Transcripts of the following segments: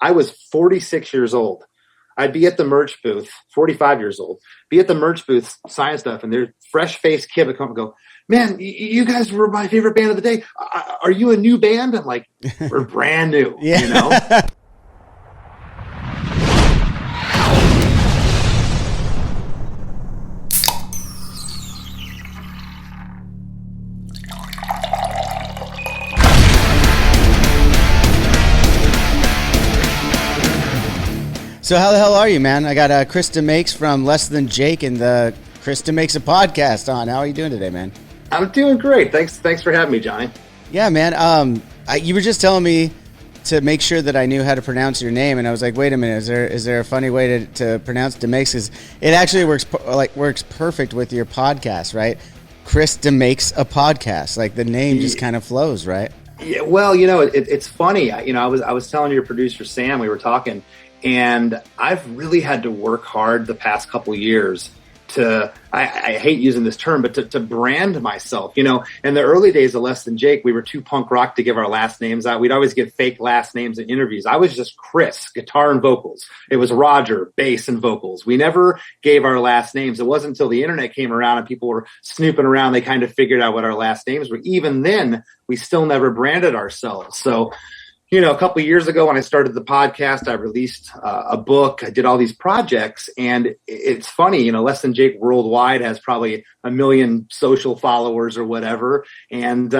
I was 46 years old. I'd be at the merch booth, 45 years old, be at the merch booth, signing stuff, and there's fresh-faced kid would come and go, man, you guys were my favorite band of the day. Are you a new band? I'm like, we're brand new, you know? So how the hell are you, man? I got Chris DeMakes from Less Than Jake and the Chris DeMakes A Podcast on. How are you doing today, man? I'm doing great. Thanks for having me, Johnny. Yeah, man. You were just telling me to make sure that I knew how to pronounce your name, and I was like, wait a minute, is there a funny way to pronounce DeMakes? Because it actually works perfect with your podcast, right? Chris DeMakes A Podcast. Like the name just kind of flows, right? Yeah. Well, you know, it's funny. I was telling your producer Sam, we were talking. And I've really had to work hard the past couple years I hate using this term, but to brand myself. You know, in the early days of Less Than Jake, we were too punk rock to give our last names out. We'd always give fake last names in interviews. I was just Chris, guitar and vocals. It was Roger, bass and vocals. We never gave our last names. It wasn't until the internet came around and people were snooping around, they kind of figured out what our last names were. Even then, we still never branded ourselves. So, you know, a couple of years ago when I started the podcast, I released a book. I did all these projects, and it's funny, you know, Less Than Jake worldwide has probably 1 million social followers or whatever. And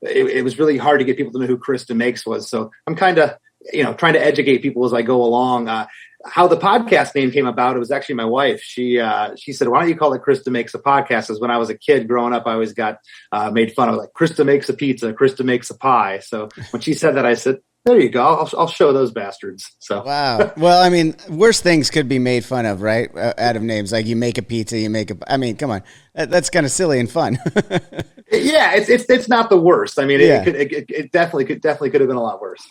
it was really hard to get people to know who Chris DeMakes was. So I'm kind of, you know, trying to educate people as I go along. How the podcast name came about, it was actually my wife. She said, why don't you call it Chris DeMakes A Podcast? Because when I was a kid growing up, I always got made fun of, like, Chris DeMakes A Pizza, Chris DeMakes A Pie. So when she said that, I said, there you go. I'll show those bastards. So wow. Well, I mean, worse things could be made fun of, right? Out of names, like you make a pizza, I mean, come on, that's kind of silly and fun. Yeah, it's not the worst. I mean, it definitely could have been a lot worse.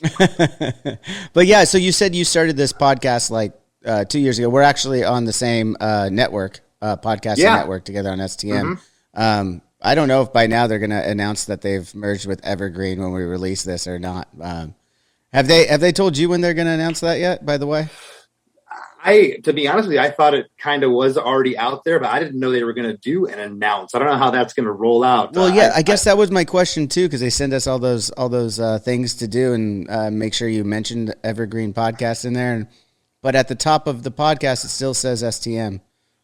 But yeah, so you said you started this podcast like 2 years ago. We're actually on the same network, podcasting network together on STM. Mm-hmm. I don't know if by now they're going to announce that they've merged with Evergreen when we release this or not. Have they told you when they're going to announce that yet, by the way? To be honest with you, I thought it kind of was already out there, but I didn't know they were going to do an announce. I don't know how that's going to roll out. Well, yeah, I guess that was my question too, because they send us all those things to do, and make sure you mentioned Evergreen Podcast in there. But at the top of the podcast, it still says STM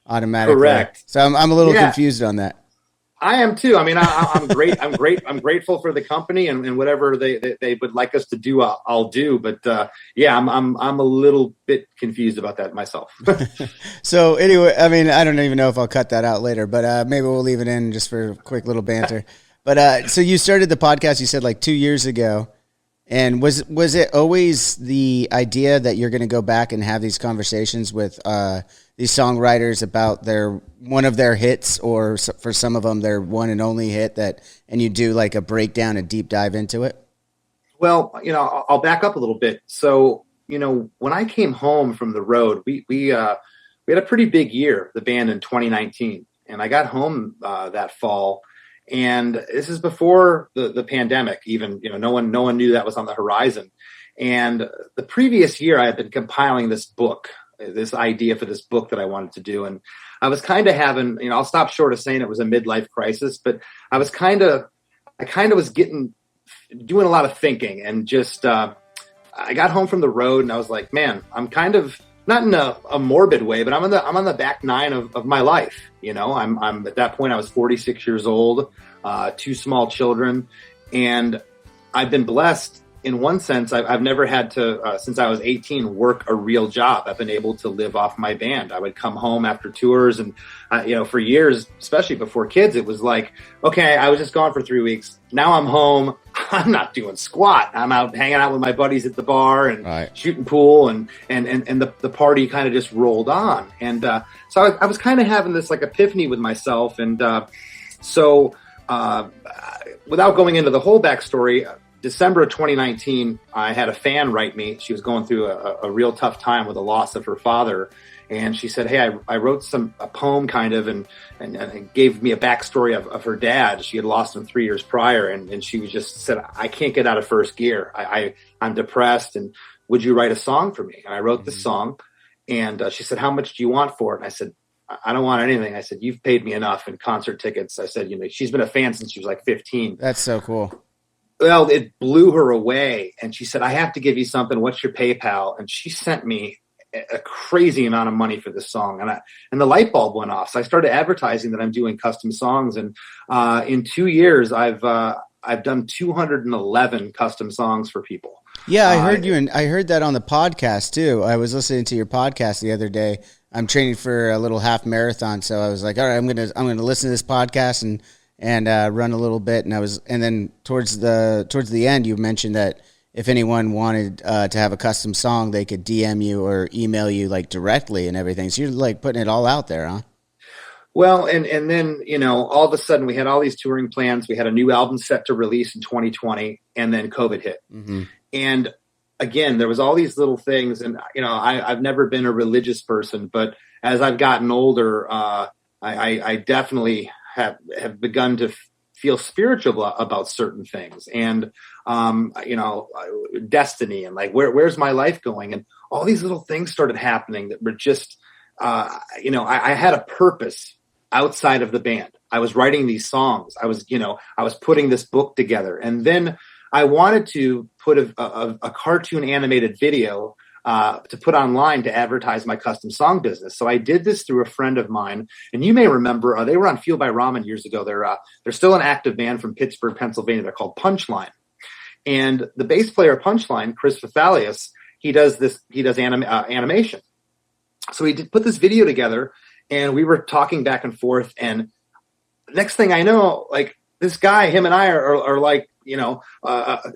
automatically. Correct. So I'm a little confused on that. I am too. I mean, I'm great. I'm grateful for the company and whatever they would like us to do, I'll do. But I'm a little bit confused about that myself. So anyway, I mean, I don't even know if I'll cut that out later, but maybe we'll leave it in just for a quick little banter. But so you started the podcast, you said like 2 years ago, and was it always the idea that you're going to go back and have these conversations with these songwriters about one of their hits, or for some of them their one and only hit, and you do like a breakdown, a deep dive into it? Well, you know, I'll back up a little bit. So, you know, when I came home from the road, we had a pretty big year, the band, in 2019, and I got home that fall. And this is before the pandemic, even, you know, no one knew that was on the horizon. And the previous year I had been compiling this idea for this book that I wanted to do. And I was kind of having, you know, I'll stop short of saying it was a midlife crisis, but I was was doing a lot of thinking, and just, I got home from the road and I was like, man, I'm kind of, not in a morbid way, but I'm on the back nine of my life. You know, I'm at that point, I was 46 years old, 2 small children, and I've been blessed in one sense. I've never had to, since I was 18, work a real job. I've been able to live off my band. I would come home after tours, and you know, for years, especially before kids, it was like, okay, I was just gone for 3 weeks. Now I'm home. I'm not doing squat. I'm out hanging out with my buddies at the bar and shooting pool, and the party kind of just rolled on. And so I was kind of having this like epiphany with myself. And so without going into the whole backstory, December of 2019, I had a fan write me. She was going through a real tough time with the loss of her father. And she said, hey, I wrote a poem kind of, and gave me a backstory of her dad. She had lost him 3 years prior. And she was just said, I can't get out of first gear. I'm depressed. And would you write a song for me? And I wrote this song, and she said, how much do you want for it? And I said, I don't want anything. I said, you've paid me enough in concert tickets. I said, she's been a fan since she was like 15. That's so cool. Well, it blew her away. And she said, I have to give you something. What's your PayPal? And she sent me a crazy amount of money for this song. And the light bulb went off. So I started advertising that I'm doing custom songs. And in 2 years, I've done 211 custom songs for people. Yeah, I heard you, and I heard that on the podcast too. I was listening to your podcast the other day. I'm training for a little half marathon, so I was like, all right, I'm gonna listen to this podcast and run a little bit. And then towards the end, you mentioned that if anyone wanted to have a custom song, they could DM you or email you like directly and everything. So you're like putting it all out there, huh? Well, and then, all of a sudden we had all these touring plans. We had a new album set to release in 2020, and then COVID hit. Mm-hmm. And again, there was all these little things. And, I've never been a religious person, but as I've gotten older, I definitely have begun to feel spiritual about certain things. And, destiny and like, where's my life going? And all these little things started happening that were just, I had a purpose outside of the band. I was writing these songs. I was putting this book together. And then I wanted to put a cartoon animated video to put online to advertise my custom song business. So I did this through a friend of mine. And you may remember, they were on Fueled by Ramen years ago. They're still an active band from Pittsburgh, Pennsylvania. They're called Punchline. And the bass player of Punchline, Chris DeMakes, he does animation. So he did put this video together, and we were talking back and forth. And next thing I know, like this guy, him and I are like,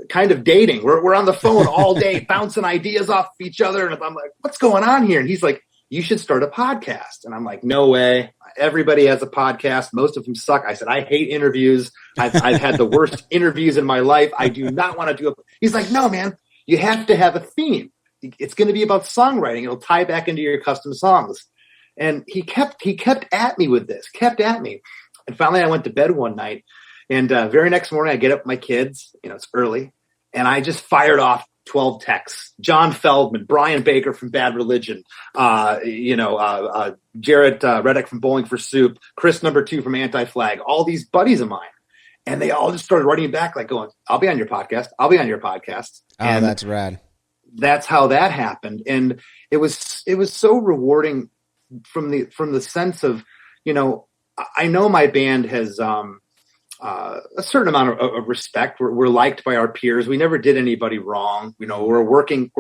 kind of dating. We're on the phone all day, bouncing ideas off each other. And I'm like, what's going on here? And he's like, you should start a podcast. And I'm like, no way. Everybody has a podcast. Most of them suck. I said, I hate interviews. I've had the worst interviews in my life. I do not want to do it. He's like, no, man, you have to have a theme. It's going to be about songwriting. It'll tie back into your custom songs. And he kept at me with this, And finally I went to bed one night, and very next morning I get up with my kids, it's early, and I just fired off 12 texts. John Feldman, Brian Baker from Bad Religion, Jared Reddick from Bowling for Soup, Chris number 2 from Anti-Flag, all these buddies of mine. And they all just started writing back like going, I'll be on your podcast. I'll be on your podcast. Oh, and that's rad. That's how that happened. And it was so rewarding from the sense of, I know my band has a certain amount of respect. We're liked by our peers. We never did anybody wrong. We're a working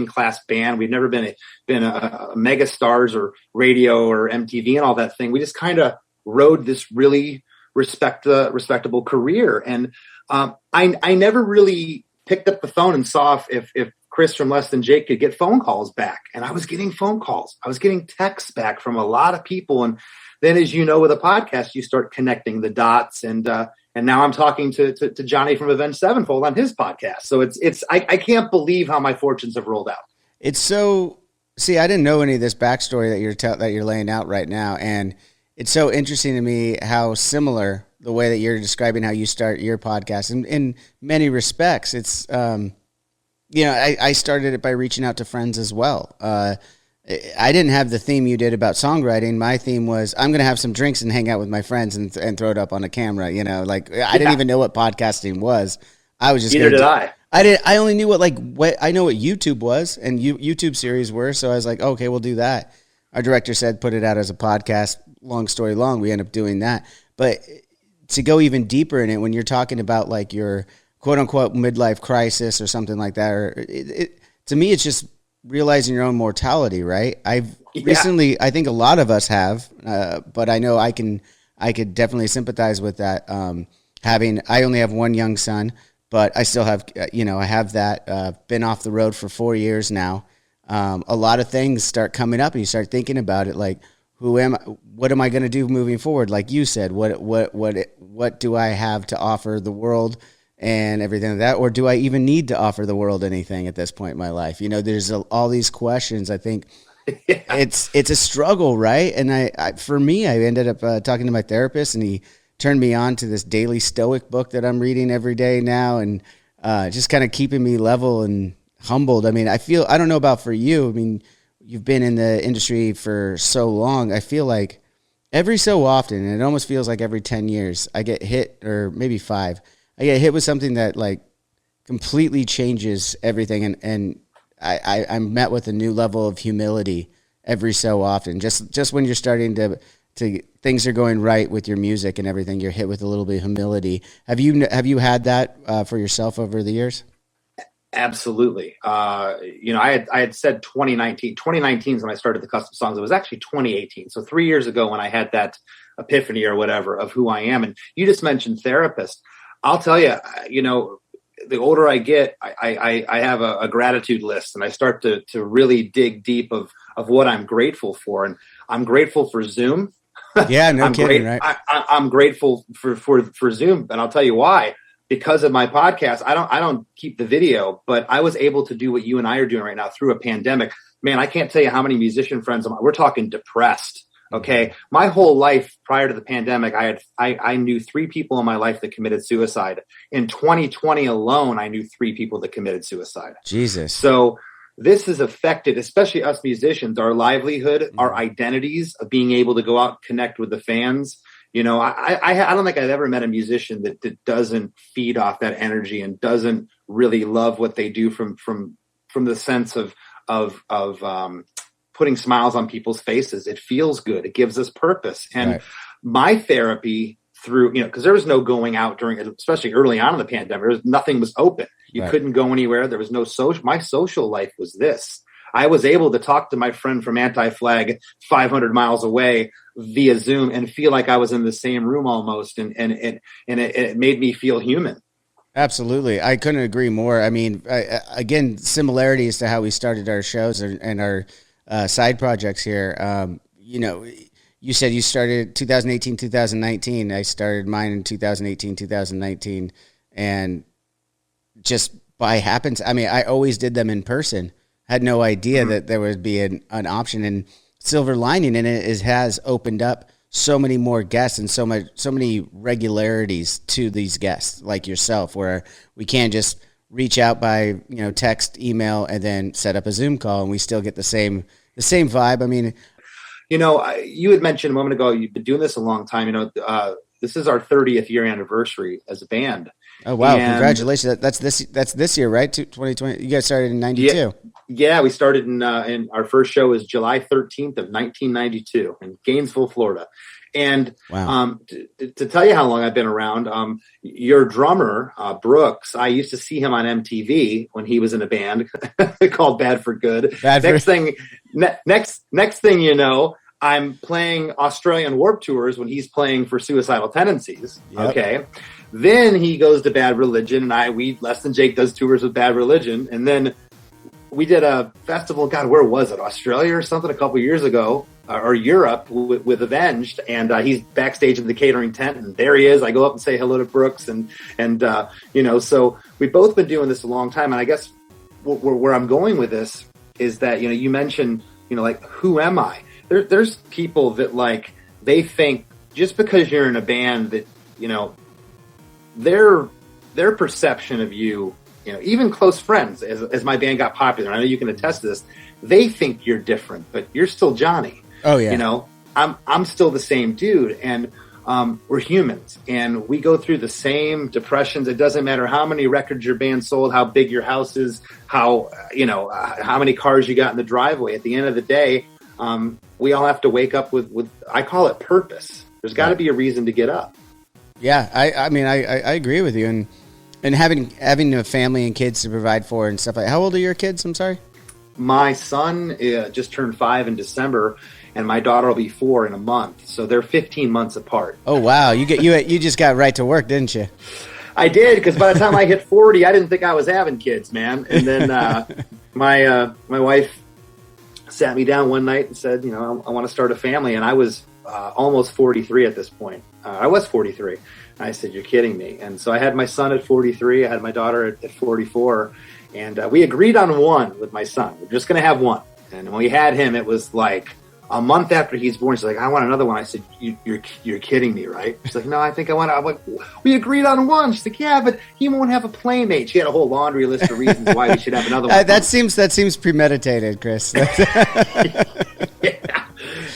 class band. We've never been a mega stars or radio or MTV and all that thing. We just kind of rode this really respectable career. And I never really picked up the phone and saw if Chris from Less Than Jake could get phone calls back. And I was getting phone calls. I was getting texts back from a lot of people. And then, as you know, with a podcast, you start connecting the dots. And now I'm talking to Johnny from AVenged Sevenfold on his podcast. So I can't believe how my fortunes have rolled out. It's so, see, I didn't know any of this backstory that you're laying out right now. And it's so interesting to me how similar the way that you're describing how you start your podcast in many respects. It's, I started it by reaching out to friends as well. I didn't have the theme you did about songwriting. My theme was I'm going to have some drinks and hang out with my friends and throw it up on a camera. I didn't even know what podcasting was. I was just neither did I. I only knew what I know what YouTube was and YouTube series were. So I was like, okay, we'll do that. Our director said put it out as a podcast. Long story long, we end up doing that. But to go even deeper in it, when you're talking about like your quote unquote midlife crisis or something like that, or to me, it's just realizing your own mortality, right? Recently, I think a lot of us have, but I know I could definitely sympathize with that. I only have one young son, but I still have, I have that, been off the road for 4 years now. A lot of things start coming up and you start thinking about it. Like, what am I going to do moving forward? Like you said, what do I have to offer the world and everything like that? Or do I even need to offer the world anything at this point in my life? There's all these questions. I think it's a struggle, right? And for me, I ended up talking to my therapist, and he turned me on to this daily Stoic book that I'm reading every day now, and just kind of keeping me level and humbled. I mean, I don't know about for you. I mean, you've been in the industry for so long. I feel like every so often, and it almost feels like every 10 years, I get hit, or maybe 5, I get hit with something that like completely changes everything. And I'm met with a new level of humility every so often. Just when you're starting to things are going right with your music and everything, you're hit with a little bit of humility. Have you had that for yourself over the years? Absolutely. I had said 2019. 2019 is when I started the custom songs. It was actually 2018. So 3 years ago when I had that epiphany or whatever of who I am. And you just mentioned therapist. I'll tell you, the older I get, I have a gratitude list, and I start to really dig deep of what I'm grateful for. And I'm grateful for Zoom. Yeah, no kidding, right? I'm grateful for Zoom, and I'll tell you why. Because of my podcast, I don't keep the video, but I was able to do what you and I are doing right now through a pandemic. Man, I can't tell you how many musician friends we're talking depressed. Okay, my whole life prior to the pandemic, I knew 3 people in my life that committed suicide. In 2020 alone, I knew 3 people that committed suicide. Jesus. So this has affected, especially us musicians, our livelihood, our identities of being able to go out and connect with the fans. I don't think I've ever met a musician that doesn't feed off that energy and doesn't really love what they do from the sense of putting smiles on people's faces. It feels good. It gives us purpose. And right. My therapy through, because there was no going out during, especially early on in the pandemic, nothing was open. You right. couldn't go anywhere. There was no social. My social life was this. I was able to talk to my friend from Anti-Flag 500 miles away via Zoom and feel like I was in the same room almost. And it made me feel human. Absolutely. I couldn't agree more. I mean, again, similarities to how we started our shows and our side projects here. You said you started 2018, 2019. I started mine in 2018, 2019. And just by happens, I mean, I always did them in person. Had no idea that there would be an option, and silver lining in it has opened up so many more guests and so many regularities to these guests like yourself, where we can't just reach out by, text, email, and then set up a Zoom call and we still get the same vibe. I mean, you had mentioned a moment ago, you've been doing this a long time, this is our 30th year anniversary as a band. Oh, wow. And congratulations. That's this year, right? 2020. You guys started in 92. Yeah, we started in our first show was July 13th of 1992 in Gainesville, Florida. And wow. To tell you how long I've been around, your drummer, Brooks, I used to see him on MTV when he was in a band called Bad for Good. Next thing you know, I'm playing Australian Warped Tours when he's playing for Suicidal Tendencies. Yep. Okay. Then he goes to Bad Religion, and Less Than Jake does tours with Bad Religion. And then we did a festival, God, where was it? Australia or something a couple years ago, or Europe with Avenged. And he's backstage in the catering tent, and there he is. I go up and say hello to Brooks. And so we've both been doing this a long time. And I guess where I'm going with this is that, you mentioned, like, who am I? There's people that, like, they think just because you're in a band that, their perception of you, even close friends, as my band got popular, I know you can attest to this, they think you're different, but you're still Johnny. Oh yeah. I'm still the same dude, and we're humans, and we go through the same depressions. It doesn't matter how many records your band sold, how big your house is, how many cars you got in the driveway. At the end of the day, we all have to wake up with I call it purpose. There's got to be a reason to get up. Yeah, I mean, I agree with you, and having a family and kids to provide for and stuff like. How old are your kids? I'm sorry. My son just turned 5 in December, and my daughter will be 4 in a month. So they're 15 months apart. Oh wow, you just got right to work, didn't you? I did, because by the time I hit 40, I didn't think I was having kids, man. And then my wife sat me down one night and said, I want to start a family, and I was almost 43 at this point. I was 43. I said, you're kidding me. And so I had my son at 43. I had my daughter at 44. And we agreed on one with my son. We're just going to have one. And when we had him, it was like, a month after he's born, she's like, I want another one. I said, you're kidding me, right? She's like, no, I think I want. I'm like, we agreed on one. She's like, yeah, but he won't have a playmate. She had a whole laundry list of reasons why we should have another one. That seems premeditated, Chris. Yeah.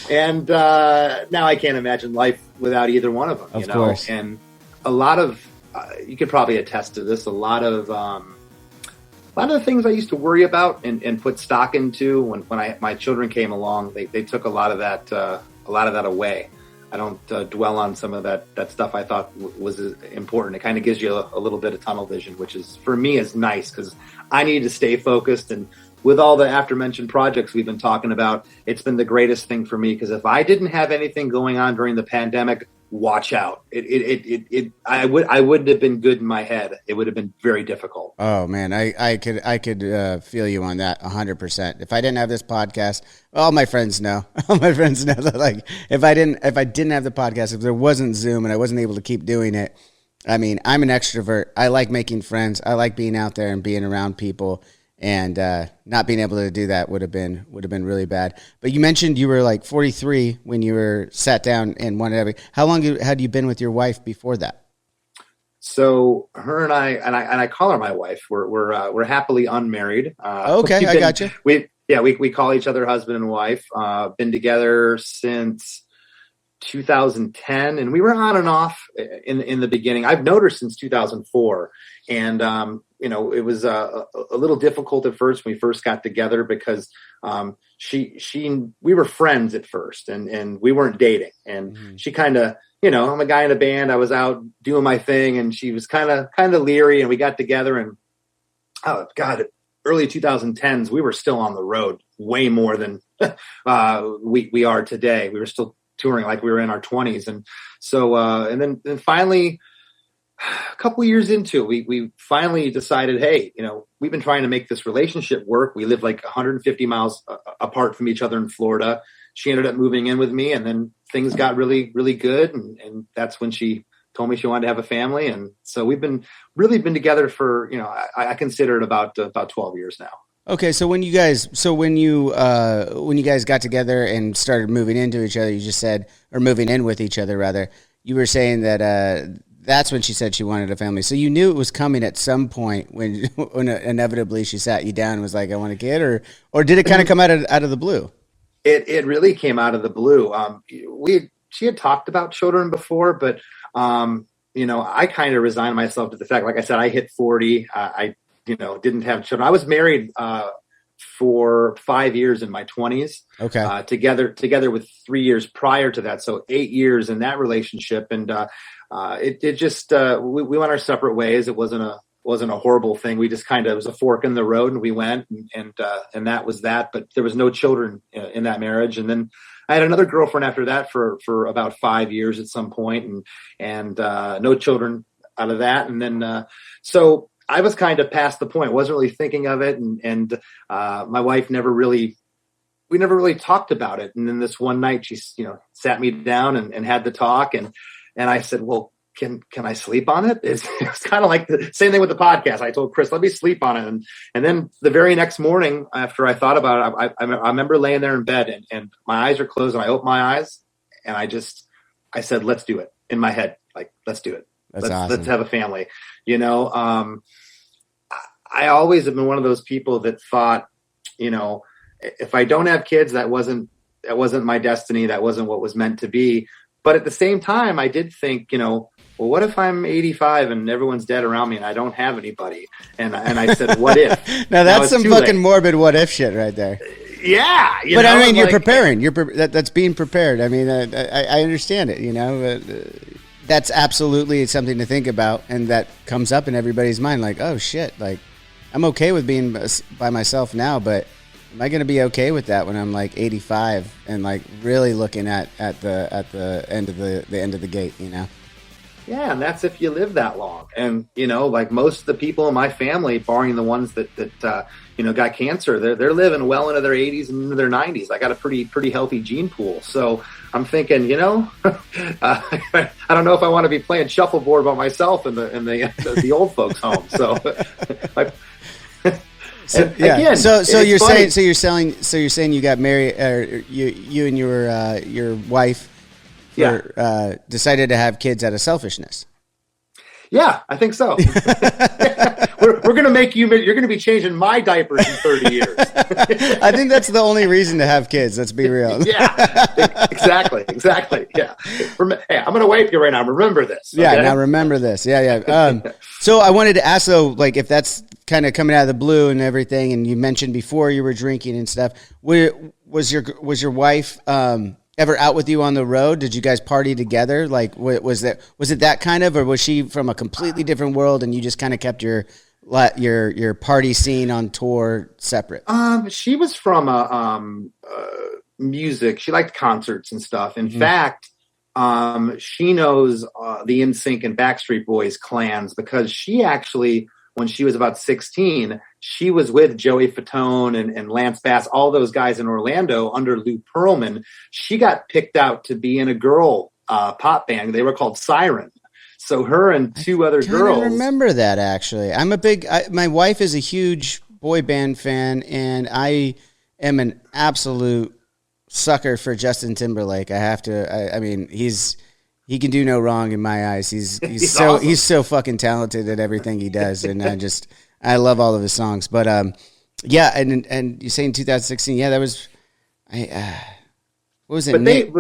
And now I can't imagine life without either one of them. Of course. And a lot of you could probably attest to this. A lot of the things I used to worry about and put stock into when my children came along, they took a lot of that away. I don't dwell on some of that stuff I thought was important. It kind of gives you a little bit of tunnel vision, which is, for me, is nice because I need to stay focused. And with all the aforementioned projects we've been talking about, it's been the greatest thing for me because if I didn't have anything going on during the pandemic, watch out. I wouldn't have been good in my head. It would have been very difficult. Oh man, I could feel you on that 100%. If I didn't have this podcast, all my friends know that, like, if I didn't have the podcast, if there wasn't Zoom and I wasn't able to keep doing it, I mean, I'm an extrovert. I like making friends. I like being out there and being around people. And not being able to do that would have been really bad. But you mentioned you were like 43 when you were sat down and wanted to. How long had you been with your wife before that? So her and I call her my wife. We're happily unmarried. Okay, I got you. We call each other husband and wife. Been together since 2010, and we were on and off in the beginning. I've known her since 2004, and it was a little difficult at first when we first got together because we were friends at first, and we weren't dating, and she kind of, I'm a guy in a band. I was out doing my thing, and she was kind of leery, and we got together, and oh God, early 2010s, we were still on the road way more than we are today. We were still touring like we were in our 20s. And so, and then finally, a couple of years into it, we finally decided, hey, we've been trying to make this relationship work. We live like 150 miles apart from each other in Florida. She ended up moving in with me, and then things got really, really good. And that's when she told me she wanted to have a family. And so we've been together for, I consider it about 12 years now. Okay, so when you guys got together and started moving into each other, you just said, or moving in with each other rather, you were saying that that's when she said she wanted a family. So you knew it was coming at some point when inevitably she sat you down and was like, I want a kid, or did it kind of come out of the blue? It really came out of the blue. She had talked about children before, but I kind of resigned myself to the fact, like I said, I hit 40. I didn't have children. I was married for 5 years in my 20s. Okay. Together with 3 years prior to that. So 8 years in that relationship. And it just we went our separate ways. It wasn't a horrible thing. We just it was a fork in the road, and we went, and that was that. But there was no children in that marriage. And then I had another girlfriend after that for about 5 years at some point, and no children out of that. And then so I was kind of past the point, wasn't really thinking of it. And my wife we never really talked about it. And then this one night she, sat me down and had the talk. And I said, well, can I sleep on it? It's kind of like the same thing with the podcast. I told Chris, let me sleep on it. And then the very next morning after I thought about it, I remember laying there in bed and my eyes are closed, and I opened my eyes and I said, let's do it in my head. Like, let's do it. Awesome. Let's have a family. I always have been one of those people that thought, if I don't have kids, that wasn't my destiny. That wasn't what was meant to be. But at the same time, I did think, well, what if I'm 85 and everyone's dead around me and I don't have anybody? And I said, what if? Now that's some fucking morbid what if shit right there. Yeah. But I mean, you're preparing. That's being prepared. I mean, I understand it, that's absolutely something to think about. And that comes up in everybody's mind. Like, oh shit, like I'm okay with being by myself now, but am I going to be okay with that when I'm like 85 and like really looking at the end of the gate, Yeah, and that's if you live that long. And like most of the people in my family, barring the ones that got cancer, they're living well into their 80s and into their 90s. I got a pretty healthy gene pool, so I'm thinking, I don't know if I want to be playing shuffleboard by myself in the old folks' home. So. So, yeah. Again, so you're saying you got married, or you and your wife decided to have kids out of selfishness. Yeah, I think so. We're going to make you're going to be changing my diapers in 30 years. I think that's the only reason to have kids. Let's be real. Yeah, exactly. Yeah. Hey, I'm going to wipe you right now. Remember this. Okay? Yeah, now remember this. Yeah. So I wanted to ask though, like if that's kind of coming out of the blue and everything, and you mentioned before you were drinking and stuff, was your wife ever out with you on the road? Did you guys party together? Like, was it that kind of, or was she from a completely different world and you just kind of kept your party scene on tour separate? She was from music. She liked concerts and stuff. In fact, she knows the NSYNC and Backstreet Boys clans because she actually, when she was about 16, she was with Joey Fatone and Lance Bass, all those guys in Orlando under Lou Pearlman. She got picked out to be in a girl pop band. They were called Siren. So her and two other girls. I remember that, actually. My wife is a huge boy band fan, and I am an absolute sucker for Justin Timberlake. I mean, he can do no wrong in my eyes. He's so awesome. He's so fucking talented at everything he does, and I love all of his songs. But yeah, and you say in 2016, yeah, that was what was it?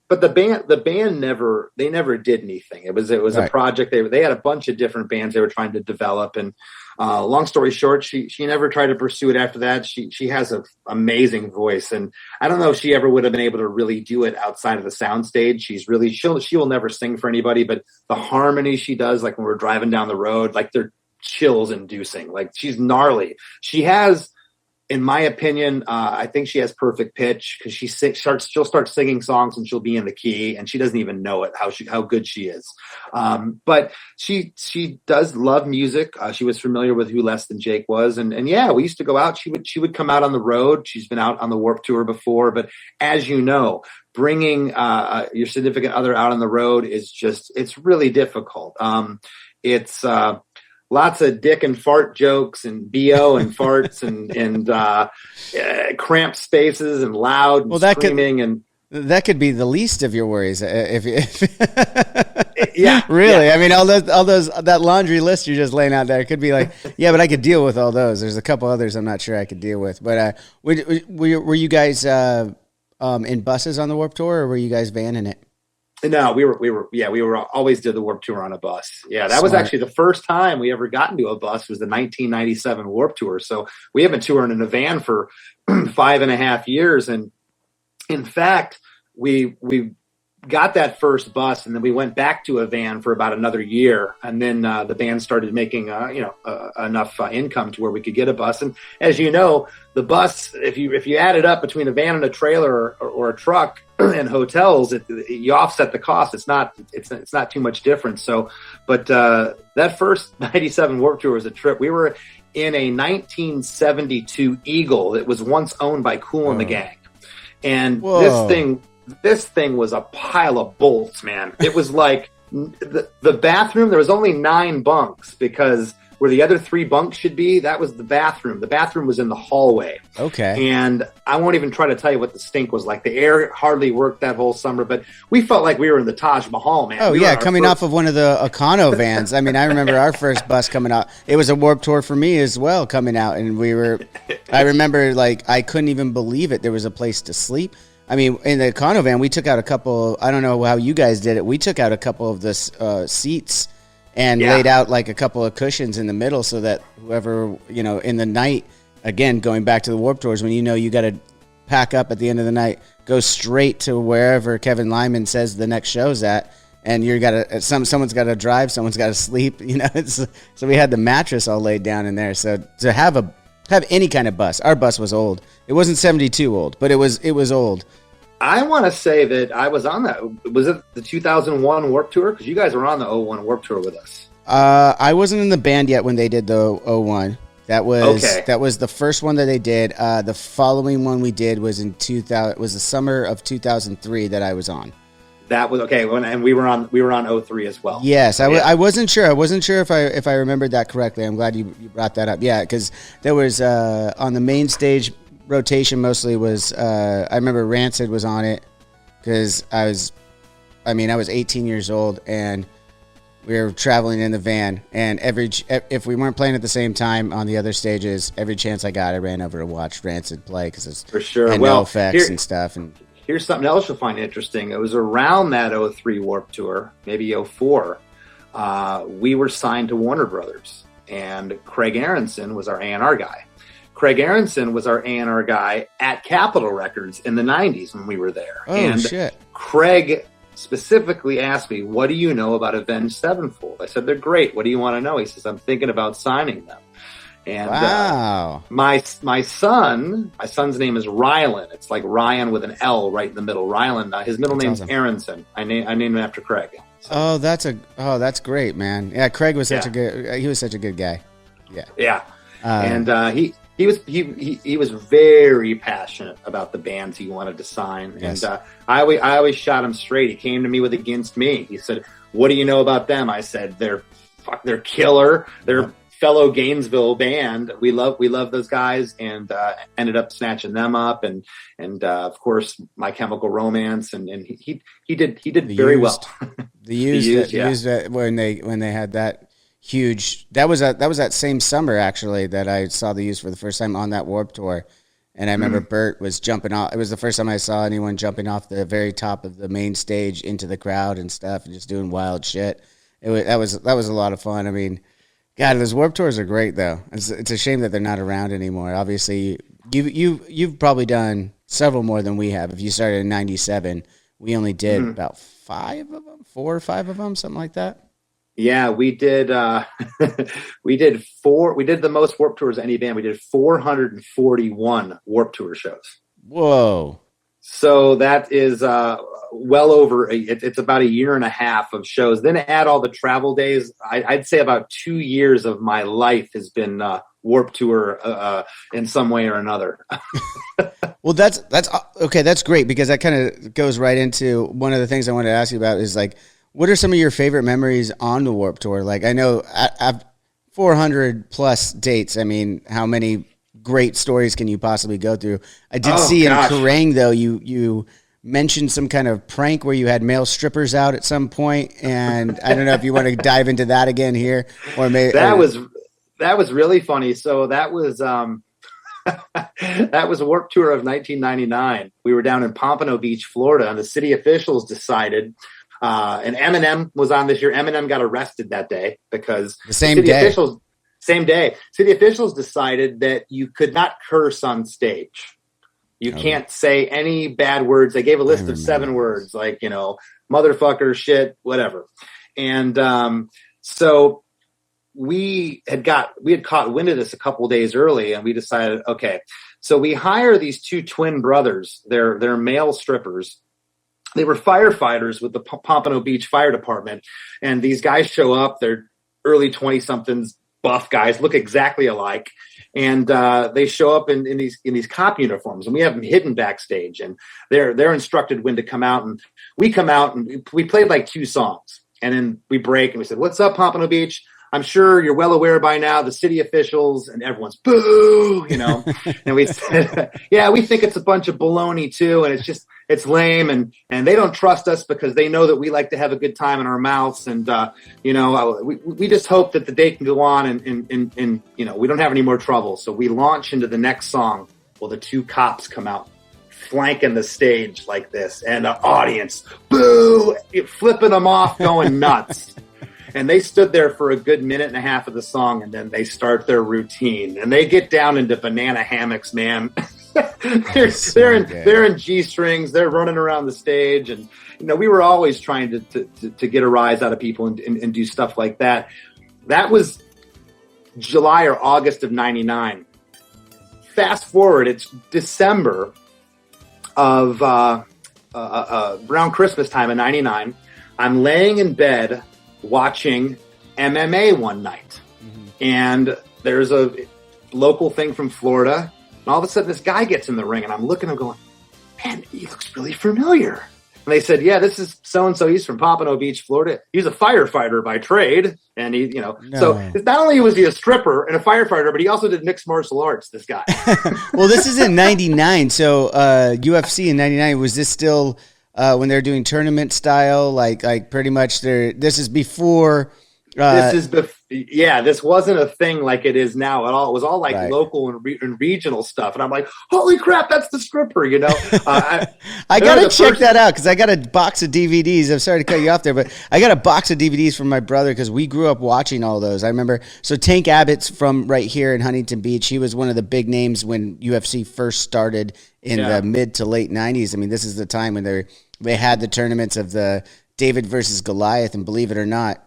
But the band never did anything. It was right. A project. They had a bunch of different bands they were trying to develop, and long story short, she never tried to pursue it after that. She has an amazing voice, and I don't know if she ever would have been able to really do it outside of the soundstage. She will never sing for anybody, but the harmony she does, like when we're driving down the road, like they're chills inducing. Like she's gnarly. She has, in my opinion, I think she has perfect pitch because she'll start singing songs and she'll be in the key and she doesn't even know it, how good she is. But she does love music. She was familiar with who Less Than Jake was. And yeah, we used to go out. She would come out on the road. She's been out on the Warped Tour before, but as you know, bringing your significant other out on the road it's really difficult. It's lots of dick and fart jokes and BO and farts and cramped spaces and loud and screaming. That could be the least of your worries. If yeah, really. Yeah. I mean, all those that laundry list you're just laying out there could be like, yeah, but I could deal with all those. There's a couple others I'm not sure I could deal with. But were you guys in buses on the Warped Tour, or were you guys vanning it? No, we were always did the Warped Tour on a bus. Yeah, that was actually the first time we ever got into a bus was the 1997 Warped Tour. So we have been touring in a van for 5.5 years. And in fact, we got that first bus and then we went back to a van for about another year. And then the band started making, enough income to where we could get a bus. And as you know, the bus, if you add it up between a van and a trailer or a truck and hotels, you offset the cost. It's not too much difference. So, but that first 97 Warped Tour was a trip. We were in a 1972 Eagle that was once owned by Kool The Gang. And this thing was a pile of bolts, man. It was like the bathroom. There was only 9 bunks because where the other 3 bunks should be, that was the bathroom. The bathroom was in the hallway. Okay. And I won't even try to tell you what the stink was like. The air hardly worked that whole summer, but we felt like we were in the Taj Mahal, man. Oh, yeah, coming off of one of the Econo vans. I mean, I remember our first bus coming out. It was a Warped Tour for me as well coming out, and I remember, like, I couldn't even believe it. There was a place to sleep. I mean, in the Econo van, we took out a couple, I don't know how you guys did it. We took out a couple of the seats and laid out like a couple of cushions in the middle so that whoever, in the night, again, going back to the Warped Tours, when you got to pack up at the end of the night, go straight to wherever Kevin Lyman says the next show's at, and someone's got to drive, someone's got to sleep, so we had the mattress all laid down in there. So to have any kind of bus, our bus was old. It wasn't 72 old, but it was old. I want to say that I was on that. Was it the 2001 Warped Tour? Because you guys were on the 01 Warped Tour with us. I wasn't in the band yet when they did the 01. That was the first one that they did. The following one we did was in 2000. Was the summer of 2003 that I was on. That was okay. And we were on 03 as well. Yes, I wasn't sure. I wasn't sure if I remembered that correctly. I'm glad you brought that up. Yeah, because there was on the main stage rotation mostly was I remember Rancid was on it because I was 18 years old and we were traveling in the van, and if we weren't playing at the same time on the other stages, every chance I got, I ran over to watch Rancid play because it's for sure. And well, no effects and stuff. And here's something else you'll find interesting. It was around that 03 Warped Tour, maybe 04. We were signed to Warner Brothers, and Craig Aronson was our A&R guy. Craig Aronson was our A&R guy at Capitol Records in the 90s when we were there. Oh, and shit. Craig specifically asked me, what do you know about Avenged Sevenfold? I said, they're great. What do you want to know? He says, I'm thinking about signing them. And wow. My son's name is Rylan. It's like Ryan with an L right in the middle. Rylan. His middle name's awesome. Aronson. I named him after Craig. So. That's great, man. Yeah, Craig was such a good guy. Yeah. Yeah. And he was very passionate about the bands he wanted to sign. Yes. And I always shot him straight. He came to me with Against Me. He said, what do you know about them? I said, they're killer. They're fellow Gainesville band. We love those guys, and ended up snatching them up, and of course My Chemical Romance, and he did very well. The Used when they had that huge, that was that same summer actually that I saw the Used for the first time on that Warped Tour, and I remember Bert was jumping off. It was the first time I saw anyone jumping off the very top of the main stage into the crowd and stuff, and just doing wild shit. That was a lot of fun. I mean, God, those Warped Tours are great, though. It's a shame that they're not around anymore. Obviously, you've probably done several more than we have. If you started in '97, we only did about 4 or 5 of them, something like that. Yeah, we did. We did the most Warped Tours any band. We did 441 Warped Tour shows. Whoa! So that is well over. It's about a year and a half of shows. Then add all the travel days. I'd say about 2 years of my life has been Warped Tour in some way or another. Well, that's okay. That's great, because that kind of goes right into one of the things I wanted to ask you about is like, what are some of your favorite memories on the Warped Tour? Like, I know I've 400 plus dates. I mean, how many great stories can you possibly go through? I did see in Kerrang, though, you mentioned some kind of prank where you had male strippers out at some point, and I don't know if you want to dive into that again here, or maybe that was really funny. So that was that was a Warped Tour of 1999. We were down in Pompano Beach, Florida, and the city officials decided. And Eminem was on this year. Eminem got arrested that day because same day. City officials decided that you could not curse on stage. You can't say any bad words. They gave a list of 7 words, like, motherfucker, shit, whatever. And so we had caught wind of this a couple days early, and we decided, okay, so we hire these 2 twin brothers. They're male strippers. They were firefighters with the Pompano Beach Fire Department, and these guys show up. They're early 20-somethings, buff guys, look exactly alike, and they show up in these cop uniforms, and we have them hidden backstage, and they're instructed when to come out, and we come out, and we played like 2 songs, and then we break, and we said, "What's up, Pompano Beach? I'm sure you're well aware by now, the city officials," and everyone's boo, and we said, "Yeah, we think it's a bunch of baloney too, and it's lame, and they don't trust us because they know that we like to have a good time in our mouths, and we just hope that the day can go on, and we don't have any more trouble." So we launch into the next song. Well, the 2 cops come out, flanking the stage like this, and the audience, boo, flipping them off, going nuts. And they stood there for a good minute and a half of the song, and then they start their routine. And they get down into banana hammocks, man. they're in G-strings. They're running around the stage. And, we were always trying to get a rise out of people and do stuff like that. That was July or August of 99. Fast forward, it's December of around Christmas time of 99. I'm laying in bed watching MMA one night, and there's a local thing from Florida, and all of a sudden this guy gets in the ring, and I'm looking, I'm going, man, he looks really familiar. And they said, yeah, this is so-and-so. He's from Pompano Beach, Florida. He's a firefighter by trade. And he, No. so not only was he a stripper and a firefighter, but he also did mixed martial arts, this guy. Well, this is in 99. So UFC in 99, was this still when they're doing tournament style? Like pretty much this is before. This wasn't a thing like it is now at all. It was all like local and regional stuff. And I'm like, holy crap, that's the stripper, I got to check that out because I got a box of DVDs. I'm sorry to cut you off there, but I got a box of DVDs from my brother because we grew up watching all those. I remember, so Tank Abbott's from right here in Huntington Beach. He was one of the big names when UFC first started in the mid to late 90s. I mean, this is the time when they had the tournaments of the David versus Goliath, and believe it or not,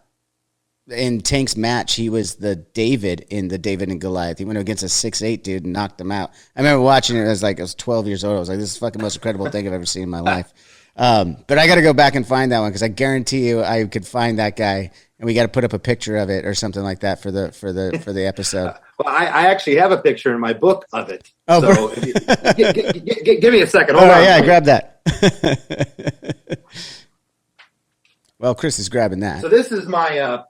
in Tank's match, he was the David in the David and Goliath. He went against a 6'8" dude and knocked him out. I remember watching it. I was 12 years old. I was like, this is the fucking most incredible thing I've ever seen in my life. But I got to go back and find that one because I guarantee you I could find that guy, and we got to put up a picture of it or something like that for the episode. Well, I actually have a picture in my book of it. Oh, so give me a second. Hold on. Yeah, grab that. Well, Chris is grabbing that. So this is my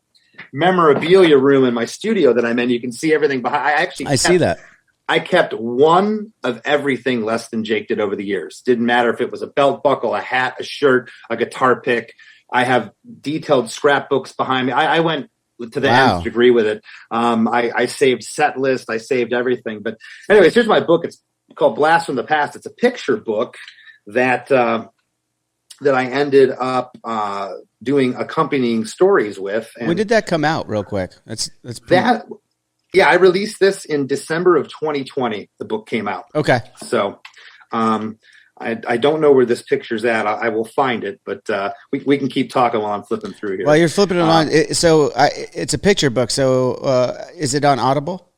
memorabilia room in my studio that I'm in. You can see everything behind. I see that. I kept one of everything less than Jake did over the years. Didn't matter if it was a belt buckle, a hat, a shirt, a guitar pick. I have detailed scrapbooks behind me. I went to the nth degree with it. I saved set list. I saved everything. But anyways, here's my book. It's called Blast from the Past. It's a picture book that I ended up doing accompanying stories with. And when did that come out real quick? I released this in December of 2020. The book came out. Okay. So I don't know where this picture's at. I will find it, but we can keep talking while I'm flipping through here. While you're flipping it on, it's a picture book. So is it on Audible?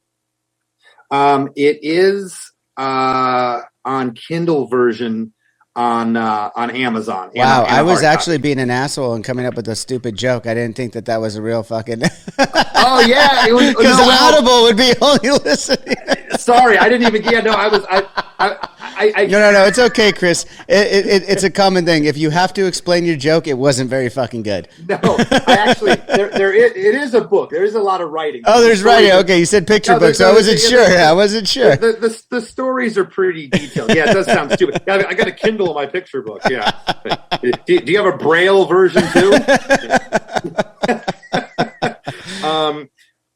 It is on Kindle version on Amazon. Wow, I was actually being an asshole and coming up with a stupid joke. I didn't think that was a real fucking. Oh yeah, because Audible would be only listening. Sorry, I didn't even. Yeah, no, I was. No. It's okay, Chris. It's a common thing. If you have to explain your joke, it wasn't very fucking good. No, it is a book. There is a lot of writing. Oh, there's writing. Okay, you said picture book, so I wasn't sure. I wasn't sure. The stories are pretty detailed. Yeah, it does sound stupid. I got a Kindle in my picture book. Yeah. Do you have a Braille version too?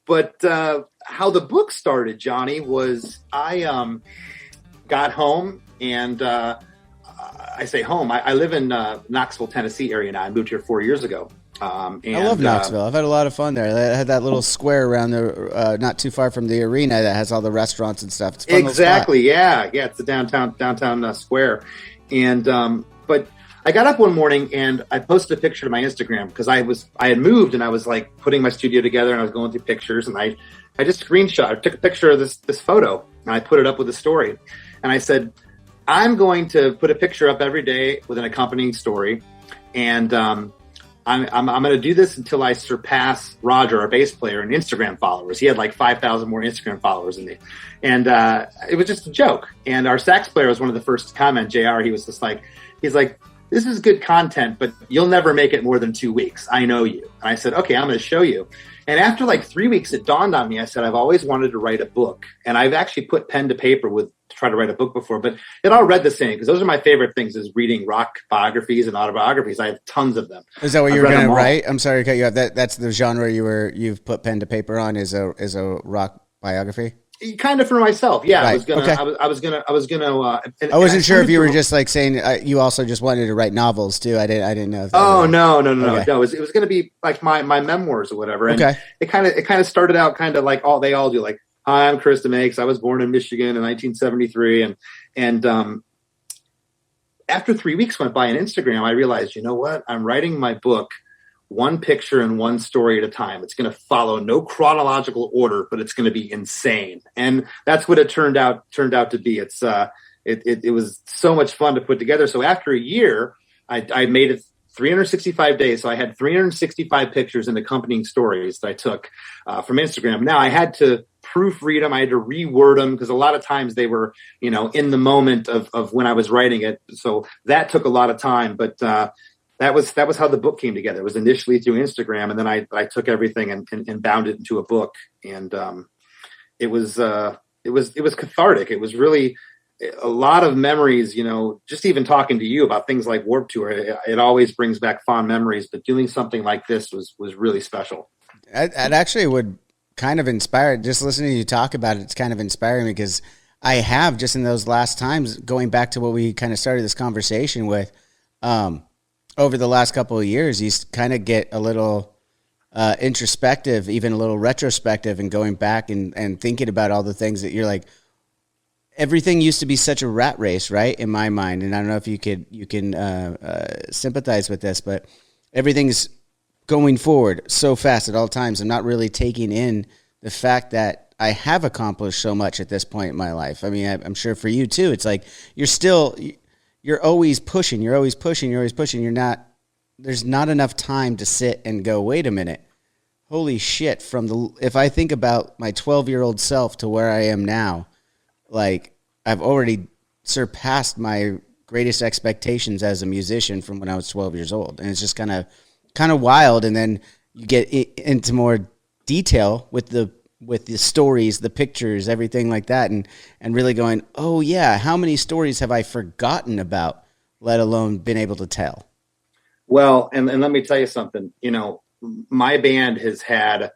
But how the book started, Johnny, was I got home, and I say home. I live in Knoxville, Tennessee area now. I moved here 4 years ago. And, I love Knoxville. I've had a lot of fun there. I had that little square around the, not too far from the arena that has all the restaurants and stuff. It's a fun exactly. Yeah. It's the downtown square. And but I got up one morning and I posted a picture to my Instagram because I had moved and I was like putting my studio together and I was going through pictures, and I just I took a picture of this photo and I put it up with a story, and I said, I'm going to put a picture up every day with an accompanying story, and I'm going to do this until I surpass Roger, our bass player, in Instagram followers. He had like 5,000 more Instagram followers than me. And it was just a joke. And our sax player was one of the first to comment, JR. He was just like, he's like, this is good content, but you'll never make it more than 2 weeks. I know you. And I said, okay, I'm going to show you. And after like 3 weeks, it dawned on me. I said, I've always wanted to write a book. And I've actually put pen to paper to try to write a book before, but it all read the same because those are my favorite things, is reading rock biographies and autobiographies. I have tons of them. Is that what you were going to write? I'm sorry to cut you off. That's the genre you've put pen to paper on, is a rock biography? Kind of for myself. Yeah. Right. I wasn't sure if you were just like saying you also just wanted to write novels too. I didn't know. No. Okay. No, it was going to be like my memoirs or whatever. And it kind of started out kind of like they all do, like, hi, I'm Chris DeMakes. I was born in Michigan in 1973. And after 3 weeks went by on Instagram, I realized, you know what? I'm writing my book one picture and one story at a time. It's going to follow no chronological order, but it's going to be insane. And that's what it turned out to be. It was so much fun to put together. So after a year, I made it 365 days. So I had 365 pictures and accompanying stories that I took from Instagram. Now I had to proofread them. I had to reword them because a lot of times they were, you know, in the moment of when I was writing it. So that took a lot of time, but that was how the book came together. It was initially through Instagram, and then I took everything and bound it into a book. And it was cathartic. It was really a lot of memories, you know, just even talking to you about things like Warped Tour, it always brings back fond memories, but doing something like this was really special. It actually would kind of inspire, just listening to you talk about it, it's kind of inspiring because I have just in those last times, going back to what we kind of started this conversation with, over the last couple of years, you kind of get a little introspective, even a little retrospective, and going back and thinking about all the things that you're like, everything used to be such a rat race, right? In my mind. And I don't know if you can sympathize with this, but everything's going forward so fast at all times. I'm not really taking in the fact that I have accomplished so much at this point in my life. I mean, I'm sure for you too, it's like, you're always pushing. There's not enough time to sit and go, wait a minute. Holy shit. If I think about my 12-year-old self to where I am now, like I've already surpassed my greatest expectations as a musician from when I was 12 years old. And it's just kind of wild. And then you get into more detail with the stories, the pictures, everything like that. And really going, oh yeah, how many stories have I forgotten about, let alone been able to tell? Well, and let me tell you something, you know, my band has had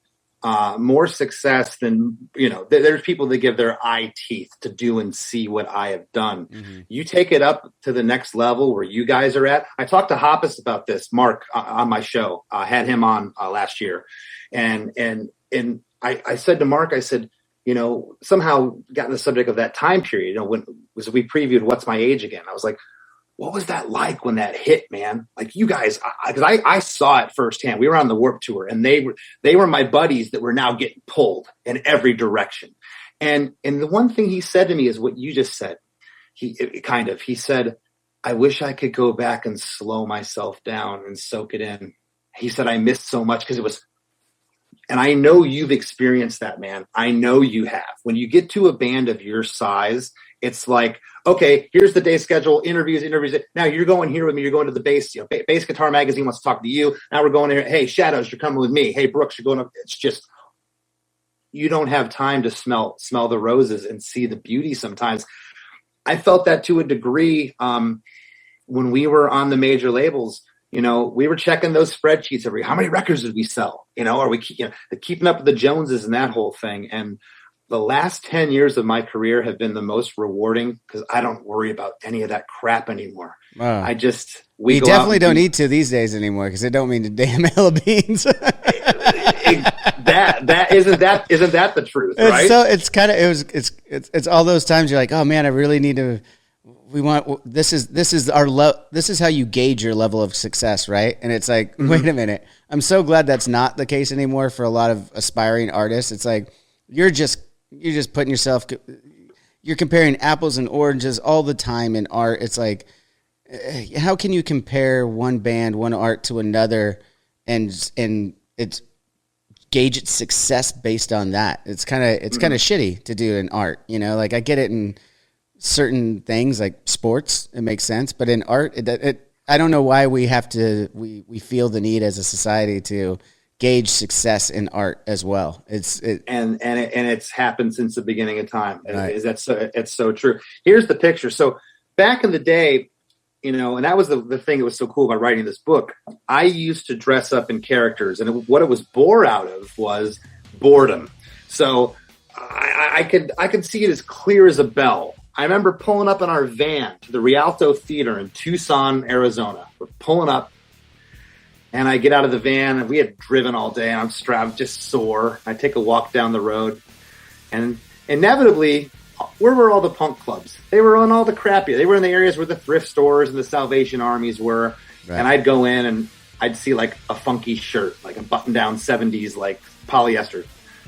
more success than, you know, there's people that give their eye teeth to do and see what I have done. Mm-hmm. You take it up to the next level where you guys are at. I talked to Hoppus about this, Mark, on my show. I had him on last year. And I said to Mark, I said, you know, somehow got in the subject of that time period, you know, when we previewed What's My Age Again. I was like, what was that like when that hit, man? Like you guys, because I saw it firsthand. We were on the Warped Tour, and they were my buddies that were now getting pulled in every direction. And the one thing he said to me is what you just said. He said, I wish I could go back and slow myself down and soak it in. He said, I missed so much because it was, and I know you've experienced that, man. I know you have. When you get to a band of your size, it's like, okay, here's the day schedule, interviews. Now you're going here with me. You're going to the bass, you know, Bass Guitar Magazine wants to talk to you. Now we're going here. Hey, Shadows, you're coming with me. Hey, Brooks, you're going up. It's just, you don't have time to smell the roses and see the beauty sometimes. I felt that to a degree when we were on the major labels. You know, we were checking those spreadsheets how many records did we sell? You know, are we keeping up with the Joneses and that whole thing? And the last 10 years of my career have been the most rewarding because I don't worry about any of that crap anymore. Wow. We definitely don't need to these days anymore because it don't mean a damn hell of beans. Isn't that the truth, right? So it's all those times you're like, oh man, I really need to. This is how you gauge your level of success, right? And it's like, wait a minute. I'm so glad that's not the case anymore for a lot of aspiring artists. It's like you're just putting yourself, you're comparing apples and oranges all the time in art. It's like, how can you compare one band, one art to another and it's gauge its success based on that? It's kind of shitty to do in art, you know, like I get it in certain things like sports, it makes sense, but in art, I don't know why we feel the need as a society to gauge success in art as well. It's happened since the beginning of time. Right. It's so true. Here's the picture. So back in the day, you know, and that was the thing that was so cool about writing this book. I used to dress up in characters, and what it was born out of was boredom. So I could see it as clear as a bell. I remember pulling up in our van to the Rialto Theater in Tucson, Arizona. We're pulling up, and I get out of the van, and we had driven all day, and I'm just sore. I take a walk down the road, and inevitably, where were all the punk clubs? They were on all the crappy. They were in the areas where the thrift stores and the Salvation Armies were. Right. And I'd go in, and I'd see like a funky shirt, like a button-down 70s, like polyester.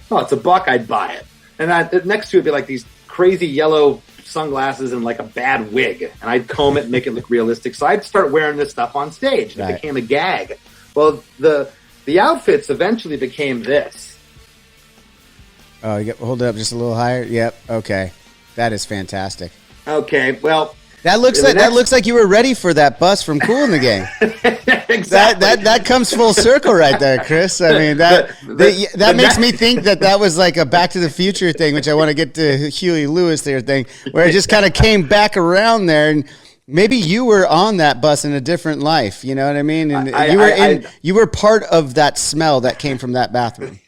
Oh, it's $1. I'd buy it. And next to it would be like these crazy yellow sunglasses and like a bad wig, and I'd comb it and make it look realistic. So I'd start wearing this stuff on stage, and It became a gag. Well, the outfits eventually became this. Oh, hold it up just a little higher. Yep. Okay. That is fantastic. Okay. Well, that looks like you were ready for that bus from Kool the Gang. Exactly. That comes full circle right there, Chris. I mean, that makes me think that was like a Back to the Future thing, which I want to get to Huey Lewis there thing, where it just kind of came back around there, and maybe you were on that bus in a different life. You know what I mean? And you were part of that smell that came from that bathroom.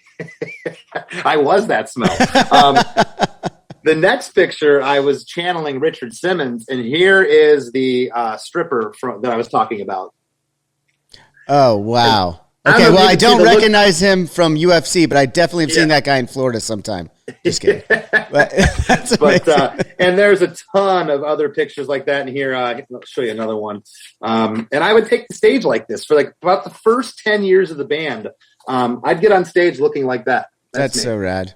I was that smell. The next picture, I was channeling Richard Simmons, and here is the stripper that I was talking about. Oh, wow. Okay, well, I don't recognize him from UFC, but I definitely have seen that guy in Florida sometime. Just kidding. But and there's a ton of other pictures like that in here. I'll show you another one. And I would take the stage like this for like about the first 10 years of the band. I'd get on stage looking like that. That's so rad.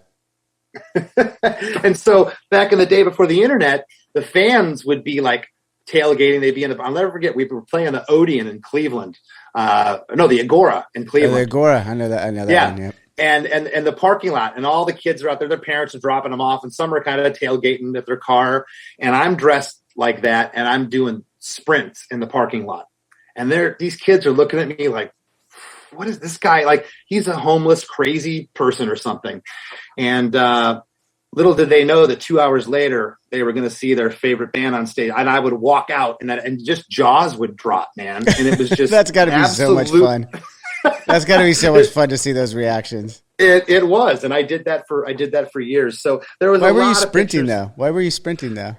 And so back in the day before the internet, the fans would be like tailgating. They'd be I'll never forget, we were playing the Odeon in Cleveland. The Agora in Cleveland. The Agora. I know that one. Yeah. And the parking lot, and all the kids are out there. Their parents are dropping them off, and some are kind of tailgating at their car. And I'm dressed like that, and I'm doing sprints in the parking lot. And these kids are looking at me like, what is this guy? Like, he's a homeless, crazy person or something. And little did they know that 2 hours later, they were going to see their favorite band on stage. And I would walk out, and just jaws would drop, man. And it was just that's got to be so much fun. That's got to be so much fun to see those reactions. It was, and I did that for years. So there was. Why were you sprinting though? Why were you sprinting though?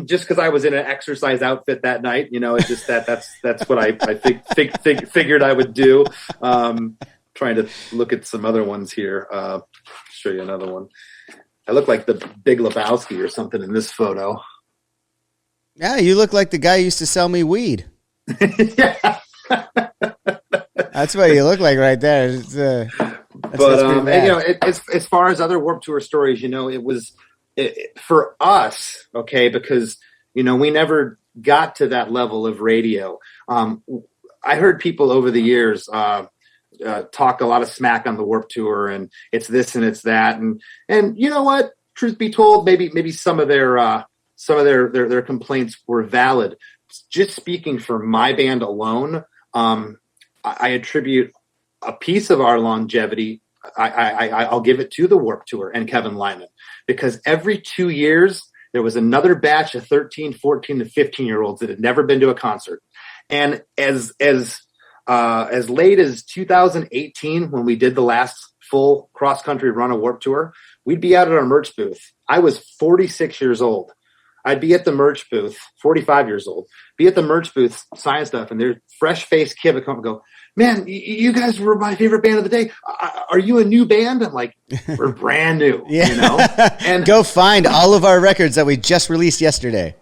Just because I was in an exercise outfit that night, it's just that's what I figured I would do. Trying to look at some other ones here. Show you another one. I look like the Big Lebowski or something in this photo. Yeah, you look like the guy who used to sell me weed. Yeah. That's what you look like right there. As far as other Warped Tour stories, it was for us, okay, because we never got to that level of radio. I heard people over the years talk a lot of smack on the Warped Tour, and it's this and it's that, and you know what? Truth be told, maybe some of their complaints were valid. Just speaking for my band alone, I attribute a piece of our longevity. I'll give it to the Warped Tour and Kevin Lyman, because every 2 years there was another batch of 13, 14, and 15-year-olds that had never been to a concert. And as late as 2018, when we did the last full cross-country run of Warped Tour, we'd be out at our merch booth. I was 46 years old. I'd be at the merch booth, 45 years old, be at the merch booth signing stuff, and there's fresh-faced kid would come and go, man, you guys were my favorite band of the day. Are you a new band? I'm like, we're brand new, And go find all of our records that we just released yesterday.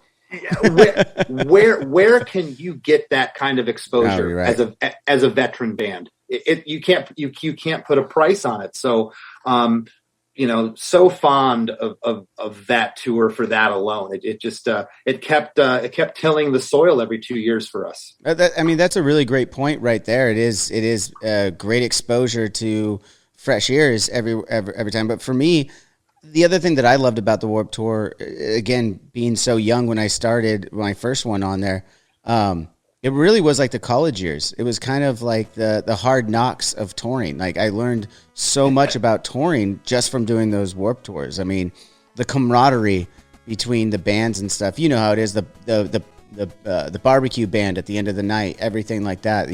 Where can you get that kind of exposure as a veteran band? You can't put a price on it. So, so fond of that tour for that alone. It kept tilling the soil every 2 years for us. That's a really great point right there. It is a great exposure to fresh ears every time. But for me, the other thing that I loved about the Warped Tour, again, being so young when I started my first one on there, it really was like the college years. It was kind of like the hard knocks of touring. Like, I learned so much about touring just from doing those Warped Tours. I mean, the camaraderie between the bands and stuff. You know how it is, the barbecue band at the end of the night, everything like that.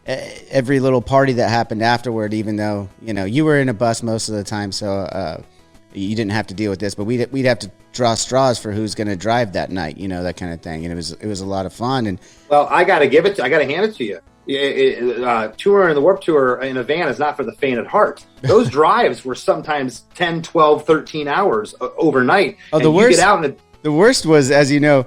Every little party that happened afterward, even though you were in a bus most of the time, so you didn't have to deal with this. But we'd have to draw straws for who's going to drive that night, that kind of thing. And it was a lot of fun. And well, I got to hand it to you. Touring the Warped Tour in a van is not for the faint at heart. Those drives were sometimes 10, 12, 13 hours overnight. Oh, the worst was, as you know,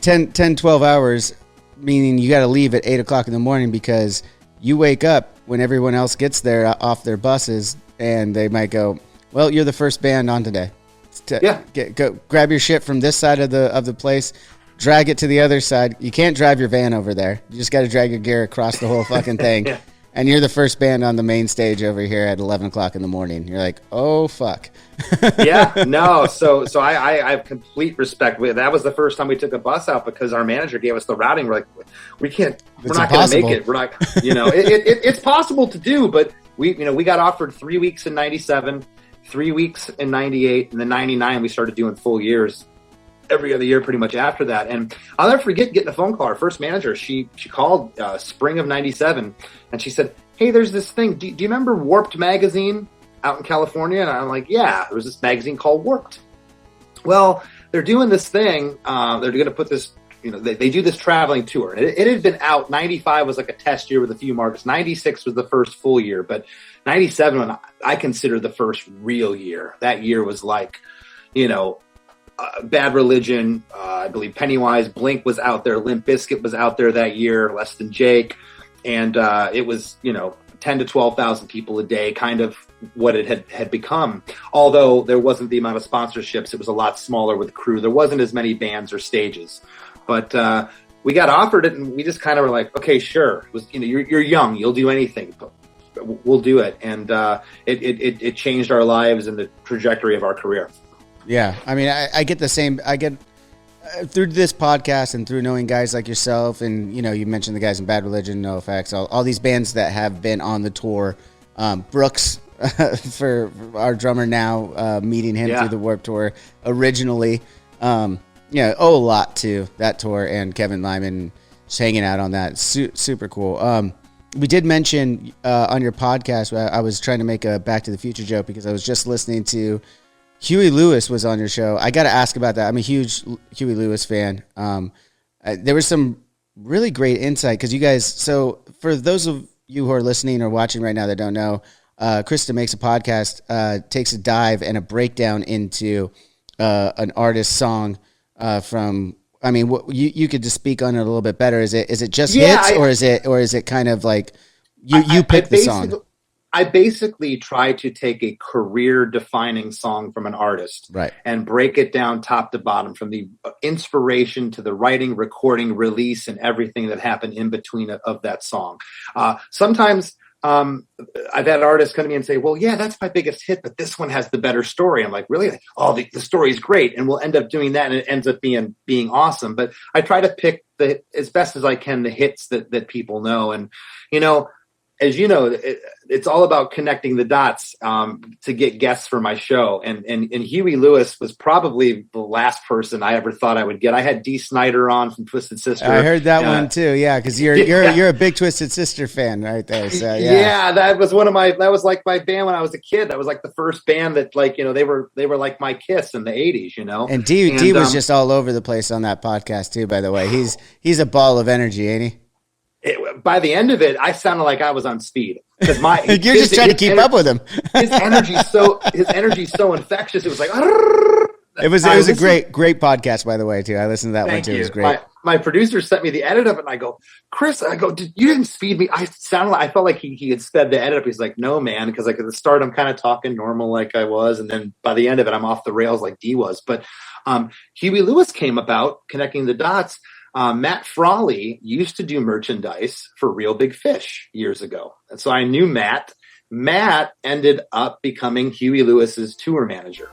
10, 12 hours, meaning you got to leave at 8 o'clock in the morning because you wake up when everyone else gets there off their buses, and they might go, well, you're the first band on today. Go grab your shit from this side of the place, drag it to the other side. You can't drive your van over there. You just got to drag your gear across the whole fucking thing. and you're the first band on the main stage over here at 11 o'clock in the morning. You're like, oh fuck. Yeah, no. So I have complete respect. That was the first time we took a bus out because our manager gave us the routing. We're like, we're not going to make it. We're not, it's possible to do, but we got offered 3 weeks in 97, 3 weeks in 98, and then 99 we started doing full years every other year pretty much after that. And I'll never forget getting a phone call. Our first manager, she called spring of 97, and she said, hey, there's this thing. Do you remember Warped magazine out in California? And I'm like, yeah, there was this magazine called Warped. Well, they're doing this thing. They're going to put this, they do this traveling tour. And it had been out. 95 was like a test year with a few markets. 96 was the first full year, but 97 I consider the first real year. That year was like, Bad Religion, I believe Pennywise, Blink was out there, Limp Bizkit was out there that year, Less Than Jake, and it was 10 to 12,000 people a day, kind of what it had become. Although there wasn't the amount of sponsorships, it was a lot smaller with crew. There wasn't as many bands or stages, but we got offered it, and we just kind of were like, okay, sure. It was you're young, you'll do anything, but we'll do it, and it changed our lives and the trajectory of our career. Yeah, I mean, I get the same. I get through this podcast and through knowing guys like yourself, and you mentioned the guys in Bad Religion, NoFX, all these bands that have been on the tour. Brooks, for our drummer now, meeting him through the Warped Tour originally. A lot to that tour, and Kevin Lyman just hanging out on that. Super cool. We did mention on your podcast, I was trying to make a Back to the Future joke because I was just listening to Huey Lewis was on your show. I got to ask about that. I'm a huge Huey Lewis fan. There was some really great insight because you guys, so for those of you who are listening or watching right now that don't know, Chris DeMakes A Podcast takes a dive and a breakdown into an artist's song from, I mean, you could just speak on it a little bit better. Is it just hits, or is it kind of like you pick the song? I basically try to take a career-defining song from an artist, right, and break it down top to bottom, from the inspiration to the writing, recording, release, and everything that happened in between of that song. Sometimes I've had artists come to me and say, well, yeah, that's my biggest hit, but this one has the better story. I'm like, really? Oh, the story is great. And we'll end up doing that, and it ends up being awesome. But I try to pick as best as I can, the hits that people know. And, as you know, it's all about connecting the dots to get guests for my show. And Huey Lewis was probably the last person I ever thought I would get. I had Dee Snider on from Twisted Sister. I heard that one too. Yeah, because you're a big Twisted Sister fan right there. So yeah, that was that was like my band when I was a kid. That was like the first band that they were like my Kiss in the 80s. And Dee was just all over the place on that podcast too. By the way, he's a ball of energy, ain't he? By the end of it, I sounded like I was on speed because you're just trying to keep up with him. his energy's so infectious. It was like it was a great podcast, by the way, too. I listened to that one too. It was great. My producer sent me the edit of it, and I go, Chris, you didn't speed me. I felt like he had sped the edit up. He's like, no, man, because like at the start I'm kind of talking normal like I was, and then by the end of it I'm off the rails like Dee was. But Huey Lewis came about, connecting the dots. Matt Frawley used to do merchandise for Real Big Fish years ago. And so I knew Matt. Matt ended up becoming Huey Lewis's tour manager.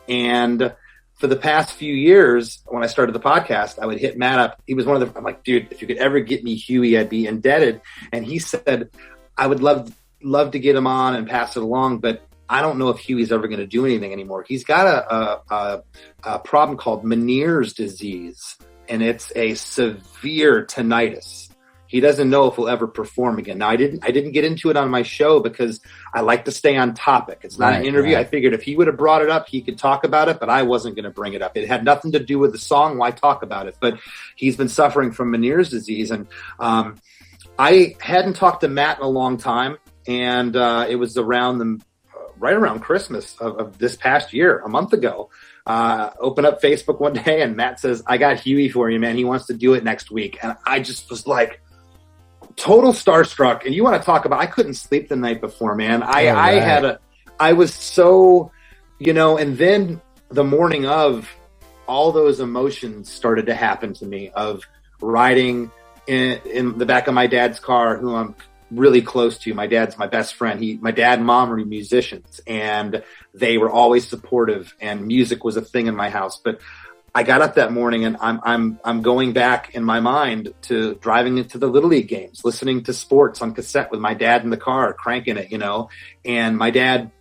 And for the past few years, when I started the podcast, I would hit Matt up. He was I'm like, dude, if you could ever get me Huey, I'd be indebted. And he said, I would love to get him on and pass it along, but I don't know if Huey's ever going to do anything anymore. He's got a problem called Meniere's disease. And it's a severe tinnitus. He doesn't know if he'll ever perform again. Now, I didn't get into it on my show because I like to stay on topic. It's not an interview. Right. I figured if he would have brought it up, he could talk about it, but I wasn't going to bring it up. It had nothing to do with the song. Why talk about it? But he's been suffering from Meniere's disease. And I hadn't talked to Matt in a long time. And it was right around Christmas of this past year, a month ago. Open up Facebook one day and Matt says, I got Huey for you, man. He wants to do it next week. And I just was like total starstruck. And you want to talk about, I couldn't sleep the night before, man. I was so, and then the morning of, all those emotions started to happen to me, of riding in the back of my dad's car, who I'm really close to. My dad's my best friend. My dad and mom were musicians, and they were always supportive, and music was a thing in my house. But I got up that morning, and I'm going back in my mind to driving into the Little League games, listening to sports on cassette with my dad in the car, cranking it, and my dad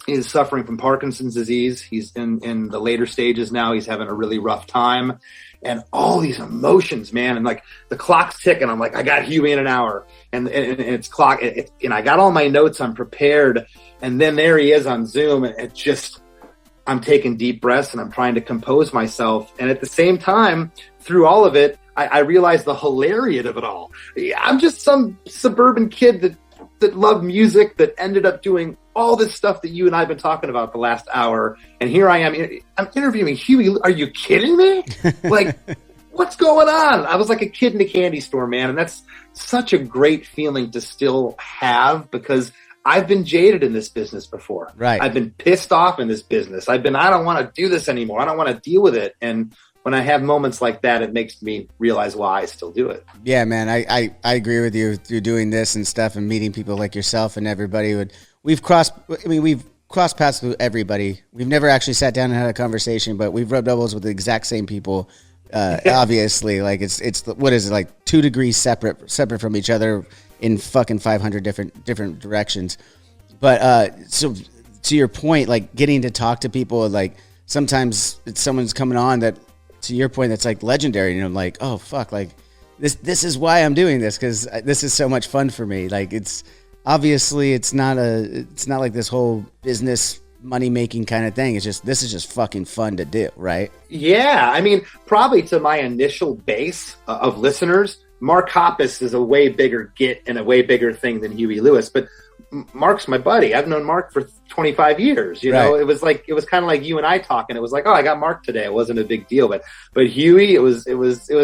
is suffering from Parkinson's disease. He's in the later stages now. He's having a really rough time, and all these emotions, man. And like the clock's ticking. I'm like, I got Huey in an hour, and it's clock. And I got all my notes. I'm prepared. And then there he is on Zoom. And I'm taking deep breaths, and I'm trying to compose myself. And at the same time, through all of it, I realized the hilarity of it all. I'm just some suburban kid that loved music, that ended up doing all this stuff that you and I have been talking about the last hour. And here I am, I'm interviewing Huey. Are you kidding me? Like, what's going on? I was like a kid in a candy store, man. And that's such a great feeling to still have, because I've been jaded in this business before. Right. I've been pissed off in this business. I don't want to do this anymore. I don't want to deal with it. And when I have moments like that, it makes me realize why I still do it. Yeah, man, I agree with you through doing this and stuff, and meeting people like yourself and everybody. We've crossed paths with everybody. We've never actually sat down and had a conversation, but we've rubbed elbows with the exact same people. Obviously, like it's what is it, like 2 degrees separate from each other in fucking 500 different directions. But so to your point, like getting to talk to people, like sometimes it's someone's coming on that, to your point, that's like legendary, and I'm like, oh fuck, like this is why I'm doing this, because this is so much fun for me. Like, it's obviously it's not like this whole business money making kind of thing. It's just, this is just fucking fun to do, right? Yeah, I mean, probably to my initial base of listeners, Mark Hoppus is a way bigger get and a way bigger thing than Huey Lewis, but Mark's my buddy. I've known Mark for 25 years. You know, it was kind of like you and I talking. It was like, oh, I got Mark today. It wasn't a big deal, but Huey, it was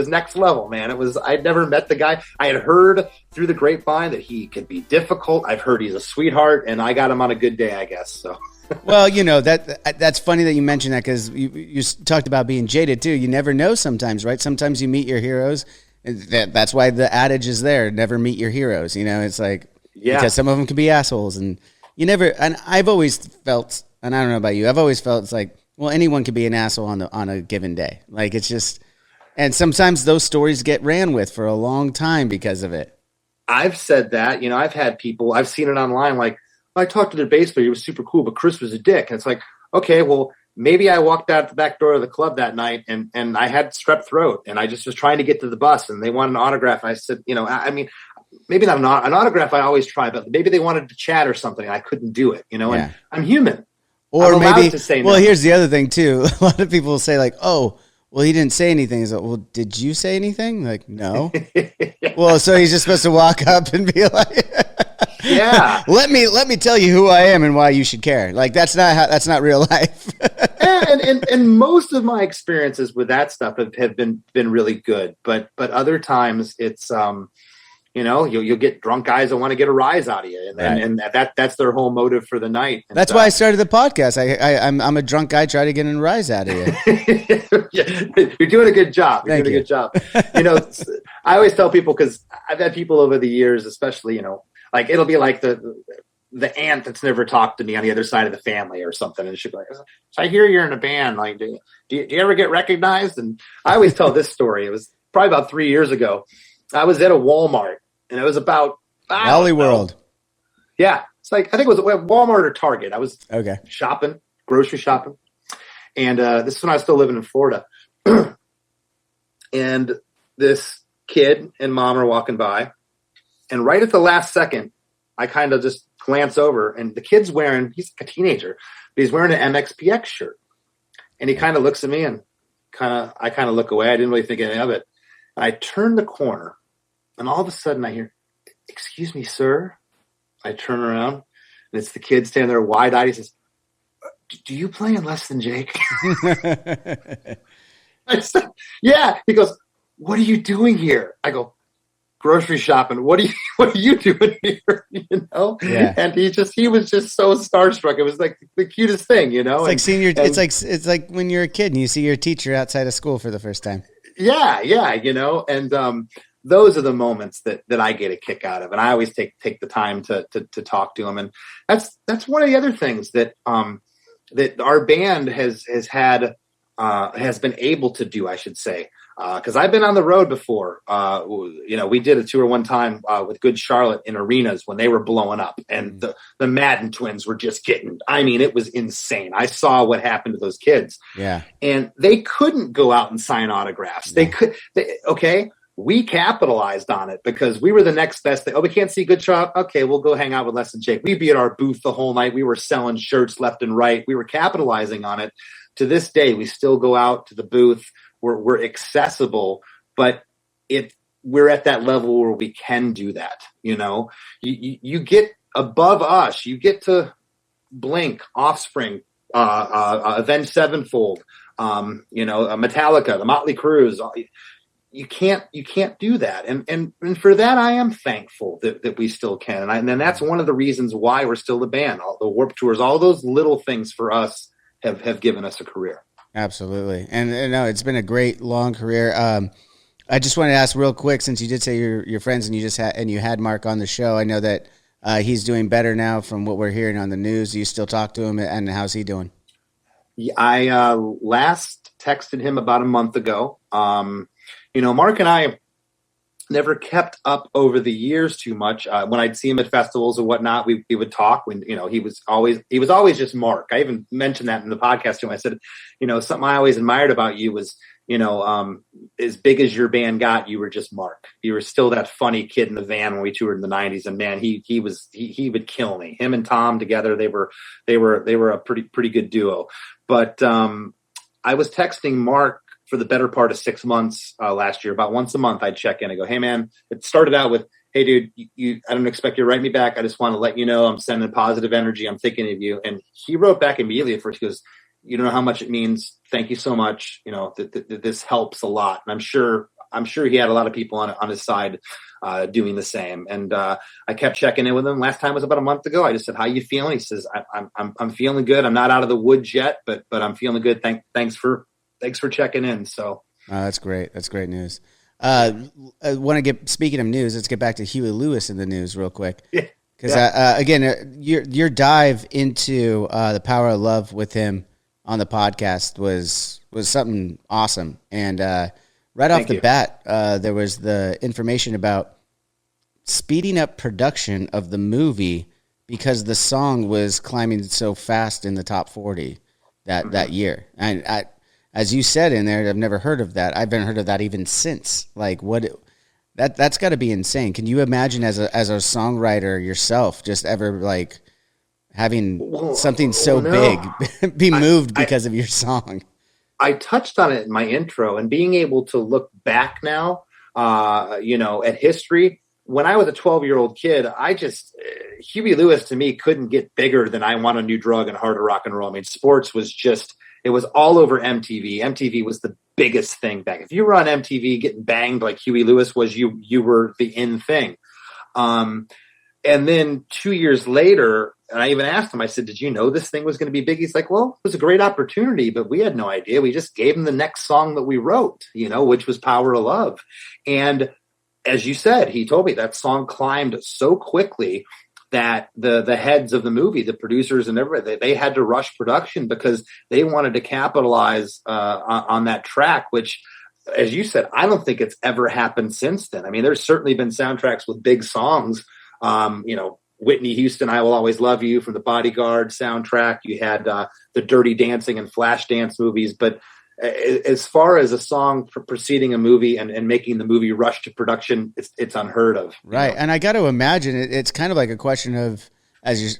next level, man. I'd never met the guy. I had heard through the grapevine that he could be difficult. I've heard he's a sweetheart, and I got him on a good day, I guess. So. Well, that's funny that you mentioned that, because you talked about being jaded too. You never know sometimes, right? Sometimes you meet your heroes. That's why the adage is there: never meet your heroes. It's like. Yeah. Because some of them can be assholes, and you never. And I've always felt, and I don't know about you, I've always felt it's like, well, anyone can be an asshole on a given day. Like, it's just, and sometimes those stories get ran with for a long time because of it. I've said that. I've had people. I've seen it online. Like, I talked to their bass player. He was super cool, but Chris was a dick. And it's like, okay, well, maybe I walked out the back door of the club that night, and I had strep throat, and I just was trying to get to the bus, and they wanted an autograph. And I said, I mean. Maybe not an autograph. I always try, but maybe they wanted to chat or something. And I couldn't do it, And I'm human. Or I'm maybe, to say well, no. Here's the other thing too. A lot of people will say like, oh, well, he didn't say anything. He's like, well, did you say anything? Like, no. Well, so he's just supposed to walk up and be like, yeah, let me tell you who I am and why you should care. Like, that's not real life. and most of my experiences with that stuff have been really good, but other times it's, you'll get drunk guys that want to get a rise out of you, and that's their whole motive for the night. And that's why I started the podcast. I'm a drunk guy trying to get a rise out of you. Yeah, you're doing a good job. You're doing a good job. I always tell people, because I've had people over the years, especially, like it'll be like the aunt that's never talked to me on the other side of the family or something, and she'll be like, so I hear you're in a band. Like, do you ever get recognized? And I always tell this story. It was probably about 3 years ago. I was at a Walmart. And it was about Valley World. Yeah. It's like, I think it was Walmart or Target. I was shopping, grocery shopping. And this is when I was still living in Florida. And this kid and mom are walking by. And right at the last second, I kind of just glance over. And the kid's he's a teenager, but he's wearing an MXPX shirt. And he kind of looks at me, and I kind of look away. I didn't really think anything of it. And I turned the corner. And all of a sudden I hear, "Excuse me, sir." I turn around, and it's the kid standing there wide-eyed. He says, "Do you play in Less Than Jake?" I said, "Yeah." He goes, "What are you doing here?" I go, "Grocery shopping." What are you doing here? Yeah. And he was just so starstruck. It was like the cutest thing, It's like when you're a kid and you see your teacher outside of school for the first time. Yeah. And those are the moments that I get a kick out of. And I always take the time to talk to them. And that's one of the other things that our band has been able to do, I should say. Because I've been on the road before. We did a tour one time with Good Charlotte in arenas when they were blowing up, and the Madden twins were just it was insane. I saw what happened to those kids. Yeah. And they couldn't go out and sign autographs. Yeah. We capitalized on it because we were the next best thing. Oh, we can't see Good Charlotte? Okay, we'll go hang out with Les and Jake. We'd be at our booth the whole night. We were selling shirts left and right. We were capitalizing on it. To this day, we still go out to the booth. We're accessible, but we're at that level where we can do that. You get above us, you get to Blink, Offspring, Avenged Sevenfold, Metallica, the Motley Crues. You can't do that. And for that, I am thankful that we still can. And that's one of the reasons why we're still the band. All the Warped Tours, all those little things for us have given us a career. Absolutely. And no, it's been a great long career. I just wanted to ask real quick, since you did say you're friends and you had Mark on the show. I know that he's doing better now from what we're hearing on the news. Do you still talk to him, and how's he doing? I last texted him about a month ago. Mark and I never kept up over the years too much. When I'd see him at festivals or whatnot, we would talk. When he was always just Mark. I even mentioned that in the podcast to him. I said, something I always admired about you was, as big as your band got, you were just Mark. You were still that funny kid in the van when we toured in the '90s. And man, he would kill me. Him and Tom together, they were a pretty good duo. But I was texting Mark for the better part of 6 months last year. About once a month, I'd check in and go, "Hey, man." It started out with, "Hey, dude, I don't expect you to write me back. I just want to let you know I'm sending positive energy. I'm thinking of you." And he wrote back immediately at first. He goes, "You don't know how much it means. Thank you so much. This helps a lot." And I'm sure he had a lot of people on his side doing the same. And I kept checking in with him. Last time was about a month ago. I just said, "How you feeling?" He says, "I'm feeling good. I'm not out of the woods yet, but I'm feeling good. Thanks for checking in." So that's great. That's great news. I want to speaking of news, let's get back to Huey Lewis in the news real quick. Yeah. Because again, your dive into the power of love with him on the podcast was something awesome. And right off the bat, there was the information about speeding up production of the movie because the song was climbing so fast in the top 40 that year. And as you said in there, I've never heard of that. I haven't heard of that even since. Like, that's got to be insane. Can you imagine as a songwriter yourself just ever like having something so big be moved because of your song? I touched on it in my intro, and being able to look back now, at history. When I was a 12-year-old kid, Huey Lewis to me couldn't get bigger than I Want a New Drug and Heart of Rock and Roll. I mean, sports was it was all over MTV. MTV was the biggest thing back. If you were on MTV getting banged like Huey Lewis was, you were the in thing. And then 2 years later, and I even asked him, I said, "Did you know this thing was going to be big?" He's like, "Well, it was a great opportunity, but we had no idea. We just gave him the next song that we wrote, which was Power of Love." And as you said, he told me that song climbed so quickly that the heads of the movie, the producers and everybody, they had to rush production because they wanted to capitalize on that track, which, as you said, I don't think it's ever happened since then. I mean, there's certainly been soundtracks with big songs. Whitney Houston, "I Will Always Love You" from the Bodyguard soundtrack. You had the Dirty Dancing and Flashdance movies. But as far as a song preceding a movie and making the movie rush to production, it's unheard of. Right. And I got to imagine it's kind of like a question of, as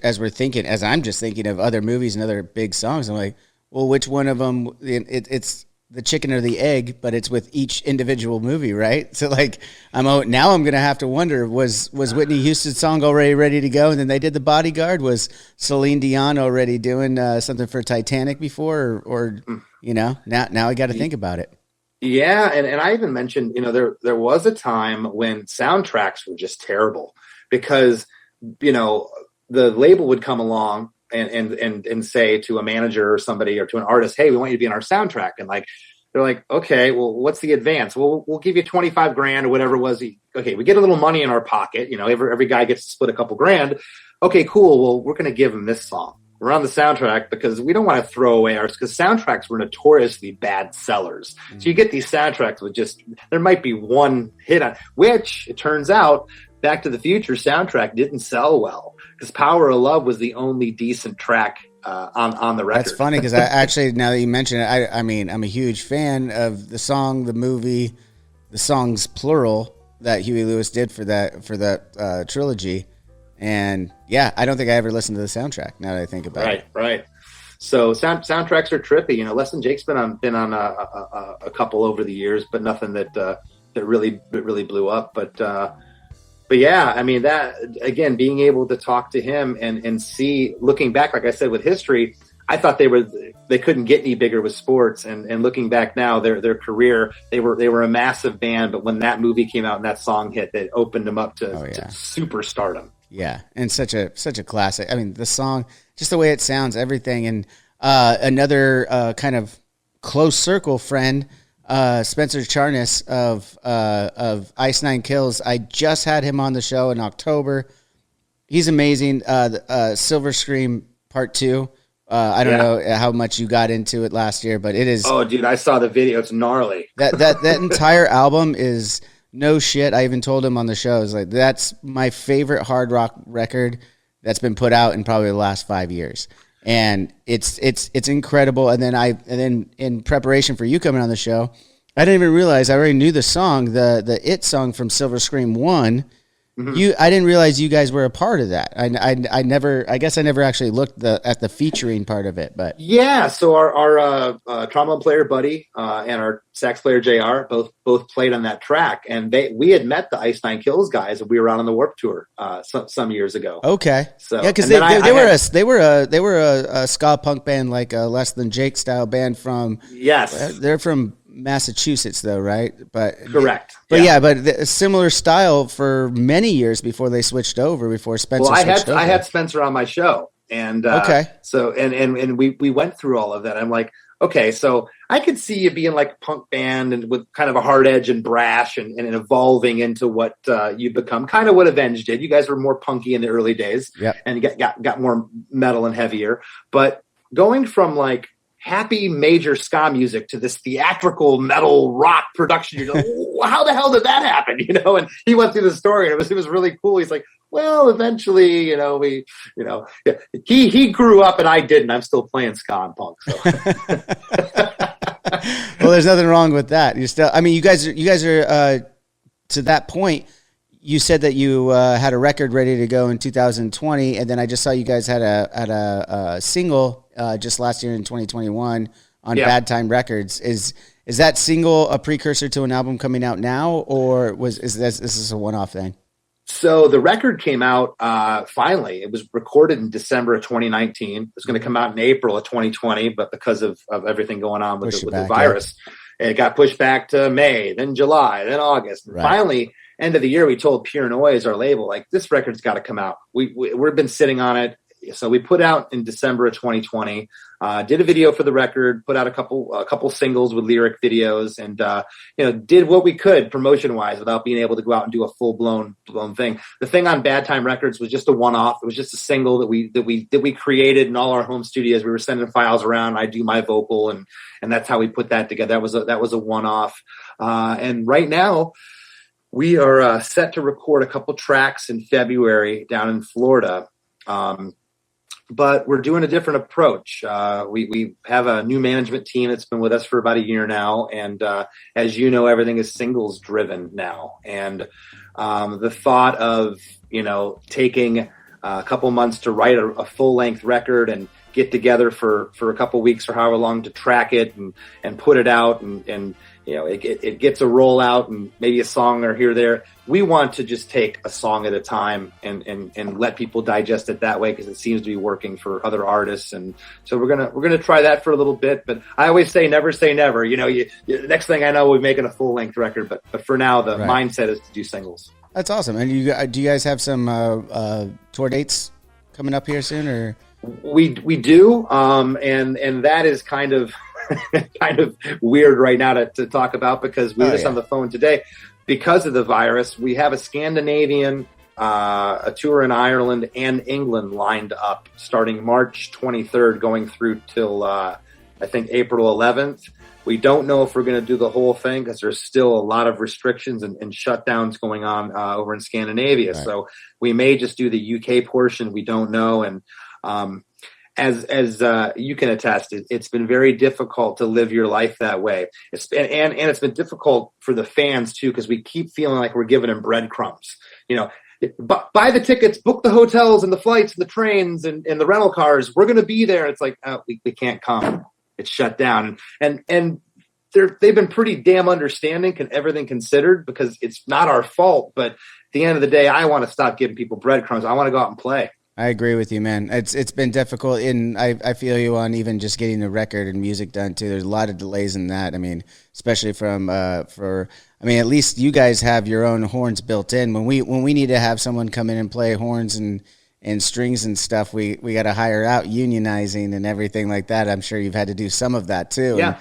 I'm just thinking of other movies and other big songs, I'm like, well, which one of them, it's the chicken or the egg, but it's with each individual movie, right? So like, now I'm going to have to wonder, was Whitney Houston's song already ready to go? And then they did The Bodyguard. Was Celine Dion already doing something for Titanic before, or now I got to think about it. Yeah. And I even mentioned, there was a time when soundtracks were just terrible because, the label would come along and say to a manager or somebody or to an artist, "Hey, we want you to be in our soundtrack." And like, they're like, okay, well, what's the advance? Well, we'll give you 25 grand or whatever it was. Okay, we get a little money in our pocket. You know, every guy gets to split a couple grand. Okay, cool. Well, we're going to give him this song. We're on the soundtrack because we don't want to throw away ours, because soundtracks were notoriously bad sellers. Mm-hmm. So you get these soundtracks with there might be one hit on, which it turns out Back to the Future soundtrack didn't sell well because Power of Love was the only decent track on the record. That's funny because I actually, now that you mention it, I mean, I'm a huge fan of the song, the movie, the songs plural that Huey Lewis did for that trilogy. And yeah, I don't think I ever listened to the soundtrack now that I think about it. Right. So soundtracks are trippy. You know, Less Than Jake's been on a couple over the years, but nothing that really blew up. But yeah, I mean, that again, being able to talk to him and see, looking back, like I said, with history, I thought they couldn't get any bigger with sports. And looking back now, their career, they were a massive band, but when that movie came out and that song hit, it opened them up to superstardom. Yeah, and such a classic. I mean, the song, just the way it sounds, everything. And another kind of close circle friend, Spencer Charnas of Ice Nine Kills. I just had him on the show in October. He's amazing. Silver Scream Part 2. I don't know how much you got into it last year, but it is. Oh, dude, I saw the video. It's gnarly. That entire album is. No shit. I even told him on the show, like, that's my favorite hard rock record that's been put out in probably the last 5 years. And it's incredible. And then in preparation for you coming on the show, I didn't even realize I already knew the song, the It song from Silver Scream 1. Mm-hmm. I didn't realize you guys were a part of that. I guess I never actually looked at the featuring part of it, but yeah. So our trombone player Buddy and our sax player JR both played on that track, and we had met the Ice Nine Kills guys. We were out on the Warped Tour some years ago. Okay, so yeah, because they were a ska punk band, like a Less Than Jake style band from. Yes, they're from Massachusetts, though, right? But correct. But a similar style for many years before they switched over. Before Spencer. Well, I had Spencer on my show, and So and we went through all of that. I'm like, okay, so I could see you being like a punk band and with kind of a hard edge and brash and evolving into what you become, kind of what AVenged did. You guys were more punky in the early days, and got more metal and heavier, but going from like happy major ska music to this theatrical metal rock production. You're like, how the hell did that happen? You know, and he went through the story, and it was really cool. He's like, well, eventually, he grew up and I didn't. I'm still playing ska and punk. So. Well, there's nothing wrong with that. You guys are to that point. You said that you had a record ready to go in 2020, and then I just saw you guys had a single just last year in 2021 on Bad Time Records. Is that single a precursor to an album coming out now, or is this a one-off thing? So the record came out finally. It was recorded in December of 2019. It was going to come out in April of 2020, but because of everything going on with the virus, it got pushed back to May, then July, then August. And finally, end of the year, we told Pure Noise, our label, like, this record's got to come out. We've been sitting on it. So we put out in December of 2020, did a video for the record, put out a couple singles with lyric videos, and did what we could promotion wise without being able to go out and do a full blown thing. The thing on Bad Time Records was just a one off. It was just a single that we created in all our home studios. We were sending files around. I do my vocal, and that's how we put that together. That was a one off. And right now we are set to record a couple tracks in February down in Florida. But we're doing a different approach. We have a new management team that's been with us for about a year now. And as you know, everything is singles driven now. And the thought of, taking a couple months to write a full length record and get together for a couple weeks or however long to track it and put it out and it gets a rollout and maybe a song or here or there. We want to just take a song at a time and let people digest it that way, because it seems to be working for other artists. And so we're gonna try that for a little bit. But I always say never say never. Next thing I know, we're making a full length record. But for now, the mindset is to do singles. That's awesome. And do you guys have some tour dates coming up here soon, or? We do, and that is kind of kind of weird right now to talk about because we were just on the phone today. Because of the virus, we have a Scandinavian, a tour in Ireland and England lined up starting March 23rd, going through till I think April 11th. We don't know if we're going to do the whole thing because there's still a lot of restrictions and shutdowns going on over in Scandinavia. Right. So we may just do the UK portion. We don't know. And as you can attest, it's been very difficult to live your life that way. And it's been difficult for the fans too, because we keep feeling like we're giving them breadcrumbs. You know, buy the tickets, book the hotels and the flights and the trains and the rental cars. We're going to be there. It's like, oh, we can't come. It's shut down. And they've been pretty damn understanding, everything considered, because it's not our fault. But at the end of the day, I want to stop giving people breadcrumbs. I want to go out and play. I agree with you, man. It's been difficult, and I feel you on even just getting the record and music done too. There's a lot of delays in that. I mean, especially at least you guys have your own horns built in. When we need to have someone come in and play horns and strings and stuff, we got to hire out unionizing and everything like that. I'm sure you've had to do some of that too. Yeah.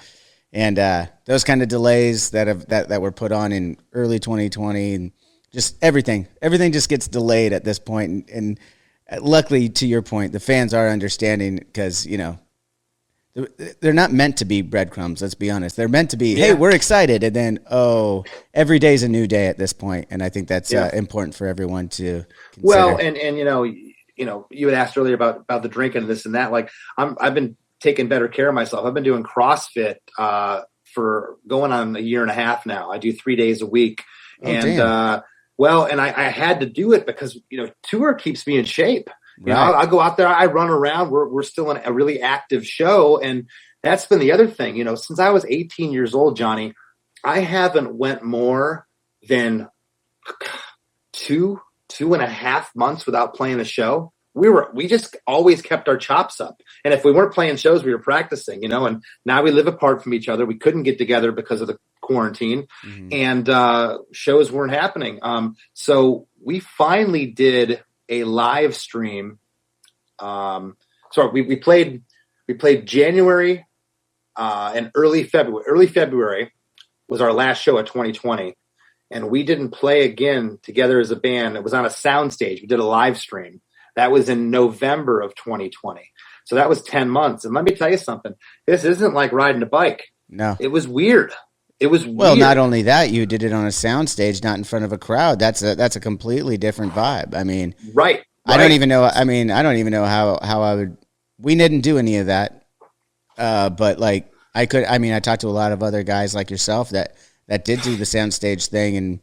And those kind of delays that were put on in early 2020 and just everything just gets delayed at this point. And luckily, to your point, the fans are understanding because, you know, they're not meant to be breadcrumbs. Let's be honest. They're meant to be, hey, we're excited. And then, every day's a new day at this point. And I think that's important for everyone to consider. Well, and you had asked earlier about the drinking and this and that. Like I've been taking better care of myself. I've been doing CrossFit for going on a year and a half now. I do 3 days a week. I had to do it because, tour keeps me in shape. You know, I go out there, I run around. We're still in a really active show. And that's been the other thing, since I was 18 years old, Johnny, I haven't went more than 2.5 months without playing a show. We just always kept our chops up. And if we weren't playing shows, we were practicing, and now we live apart from each other. We couldn't get together because of the quarantine and shows weren't happening. So we finally did a live stream. We played January and early February. Early February was our last show of 2020. And we didn't play again together as a band. It was on a soundstage. We did a live stream. That was in November of 2020. So that was 10 months. And let me tell you something. This isn't like riding a bike. No. It was weird. Well, not only that, you did it on a soundstage, not in front of a crowd. That's a completely different vibe. I mean, right. I don't even know how I would. We didn't do any of that. But like I talked to a lot of other guys like yourself that did do the soundstage thing, and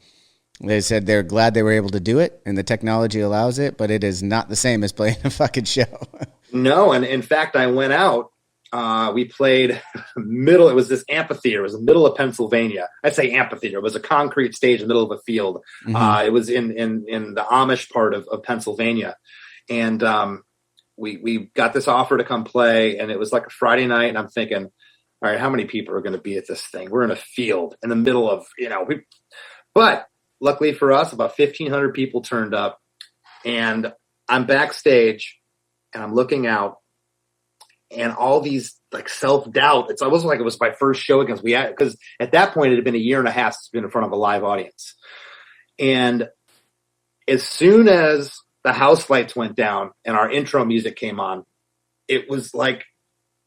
they said they're glad they were able to do it and the technology allows it, but it is not the same as playing a fucking show. No. And in fact, I went out, we played it was this amphitheater. It was the middle of Pennsylvania. I say amphitheater. It was a concrete stage in the middle of a field. Mm-hmm. It was in the Amish part of Pennsylvania. And, we got this offer to come play, and it was like a Friday night. And I'm thinking, all right, how many people are going to be at this thing? We're in a field in the middle of, but luckily for us, about 1,500 people turned up, and I'm backstage and I'm looking out, and all these like self-doubt. It's almost like it was my first show because at that point it had been a year and a half since been in front of a live audience. And as soon as the house lights went down and our intro music came on, it was like,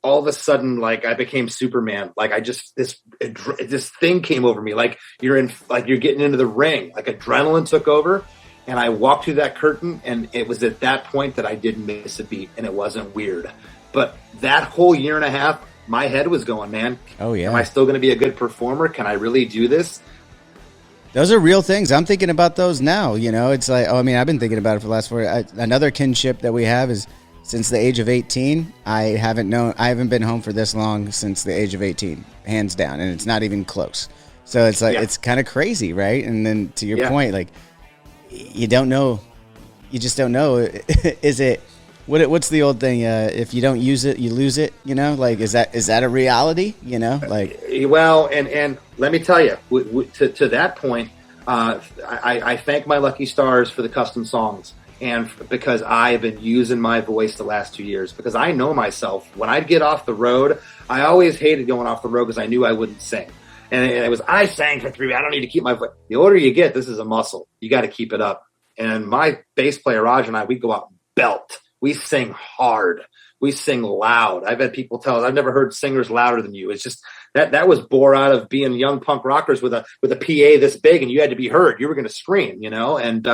all of a sudden, like I became Superman. Like this thing came over me. Like you're getting into the ring. Like adrenaline took over, and I walked through that curtain. And it was at that point that I didn't miss a beat, and it wasn't weird. But that whole year and a half, my head was going, man. Oh yeah. Am I still going to be a good performer? Can I really do this? Those are real things. I'm thinking about those now. It's like, I've been thinking about it for the last 4 years. Another kinship that we have is, since the age of 18, I haven't been home for this long since the age of 18, hands down, and it's not even close. So it's like, It's kind of crazy, right? And then to your point, like, you don't know, you just don't know. Is it, what's the old thing? If you don't use it, you lose it, like, is that a reality? Well, and let me tell you, to that point, I thank my lucky stars for the custom songs. and because I've been using my voice the last 2 years, because I know myself. When I'd get off the road, I always hated going off the road because I knew I wouldn't sing. And it was, I sang for 3 weeks. I don't need to keep my voice. The older you get, this is a muscle. You got to keep it up. And my bass player, Raj, and I, we go out and belt. We sing hard. We sing loud. I've had people tell us, I've never heard singers louder than you. It's just that was bore out of being young punk rockers with a PA this big, and you had to be heard. You were going to scream, and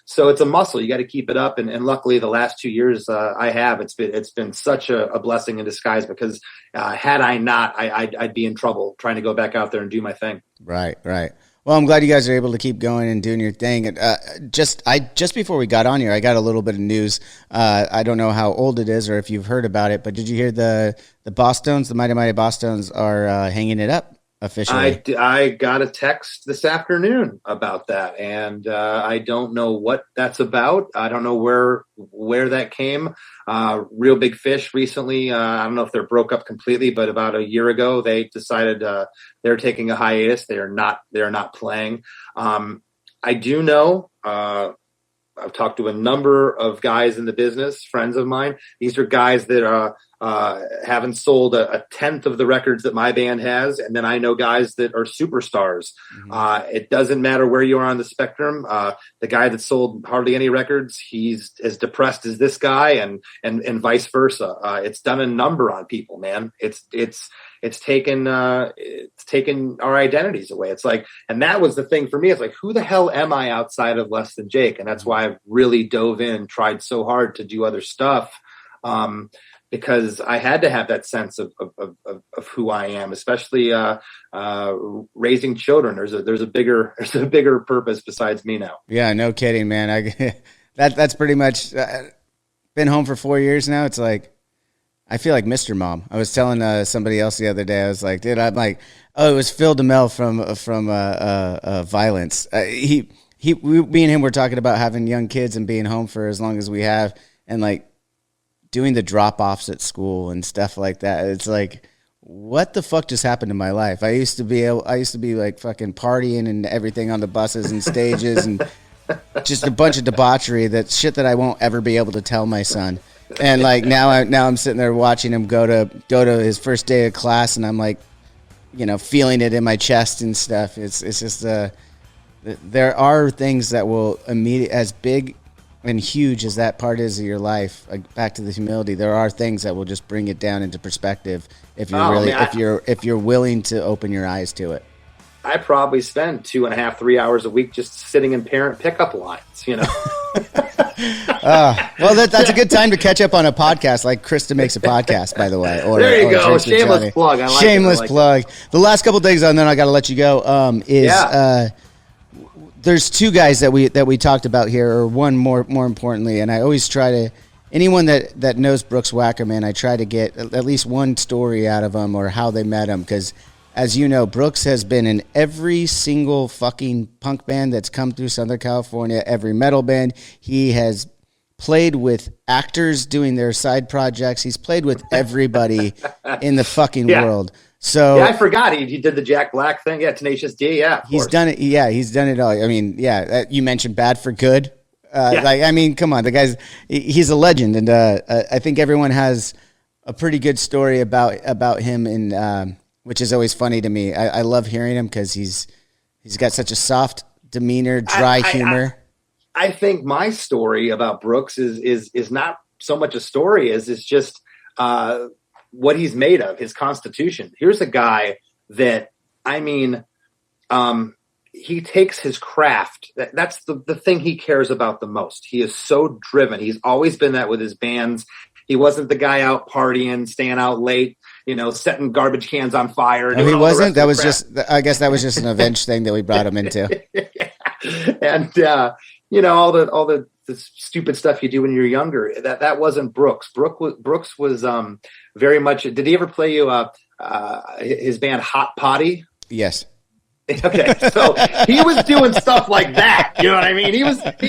so it's a muscle. You got to keep it up. And luckily, the last 2 years I have. It's been such a blessing in disguise, because had I not, I'd be in trouble trying to go back out there and do my thing. Right. Well, I'm glad you guys are able to keep going and doing your thing. And just before we got on here, I got a little bit of news. I don't know how old it is or if you've heard about it, but did you hear the Bosstones, the Mighty Mighty Bosstones are hanging it up officially? I got a text this afternoon about that, and I don't know what that's about. I don't know where that came. Real Big Fish recently, I don't know if they're broke up completely, but about a year ago they decided they're taking a hiatus. They're not playing. I do know, I've talked to a number of guys in the business, friends of mine. These are guys that haven't sold a tenth of the records that my band has. And then I know guys that are superstars. Mm-hmm. It doesn't matter where you are on the spectrum. The guy that sold hardly any records, he's as depressed as this guy, and vice versa. It's done a number on people, man. It's taken our identities away. It's like, and that was the thing for me. It's like, who the hell am I outside of Less Than Jake? And that's why I've really dove in, tried so hard to do other stuff. Because I had to have that sense of who I am, especially raising children. There's a bigger purpose besides me now. Yeah, no kidding, man. That's pretty much been home for 4 years now. It's like, I feel like Mr. Mom. I was telling somebody else the other day. I was like, dude, I'm like, oh, it was Phil DeMel from Violence. Me and him were talking about having young kids and being home for as long as we have, and like doing the drop-offs at school and stuff like that. It's like, what the fuck just happened to my life? I used to be like fucking partying and everything on the buses and stages and just a bunch of debauchery. That shit that I won't ever be able to tell my son. And like now I'm sitting there watching him go to his first day of class, and I'm like, feeling it in my chest and stuff. It's just there are things that will immediately, as big and huge as that part is of your life, like back to the humility, there are things that will just bring it down into perspective if you're if you're willing to open your eyes to it. I probably spend 2.5, 3 hours a week just sitting in parent pickup lines, Well, that's a good time to catch up on a podcast like Chris DeMakes A Podcast, by the way. There you go. Shameless plug. Shameless plug. The last couple of things, and then I got to let you go, there's two guys that we talked about here, or one more importantly, and I always try to, anyone that knows Brooks Wackerman, I try to get at least one story out of them or how they met him, because as you know, Brooks has been in every single fucking punk band that's come through Southern California, every metal band. He has played with actors doing their side projects. He's played with everybody in the fucking world. So I forgot he did the Jack Black thing. Yeah, Tenacious D. Yeah, he's done it. Yeah, he's done it all. I mean, you mentioned Bad for Good. Come on, he's a legend, and I think everyone has a pretty good story about him, and which is always funny to me. I love hearing him because he's got such a soft demeanor, dry humor. I think my story about Brooks is not so much a story as it's just what he's made of, his constitution. Here's a guy that, he takes his craft. That's the thing he cares about the most. He is so driven. He's always been that with his bands. He wasn't the guy out partying, staying out late, setting garbage cans on fire. No, he wasn't. That was I guess that was just an AVenged thing that we brought him into. And, all the stupid stuff you do when you're younger, that wasn't Brooks. Brooks was very much. Did he ever play you his band Hot Potty? Yes. Okay, so he was doing stuff like that. You know what I mean? He was like,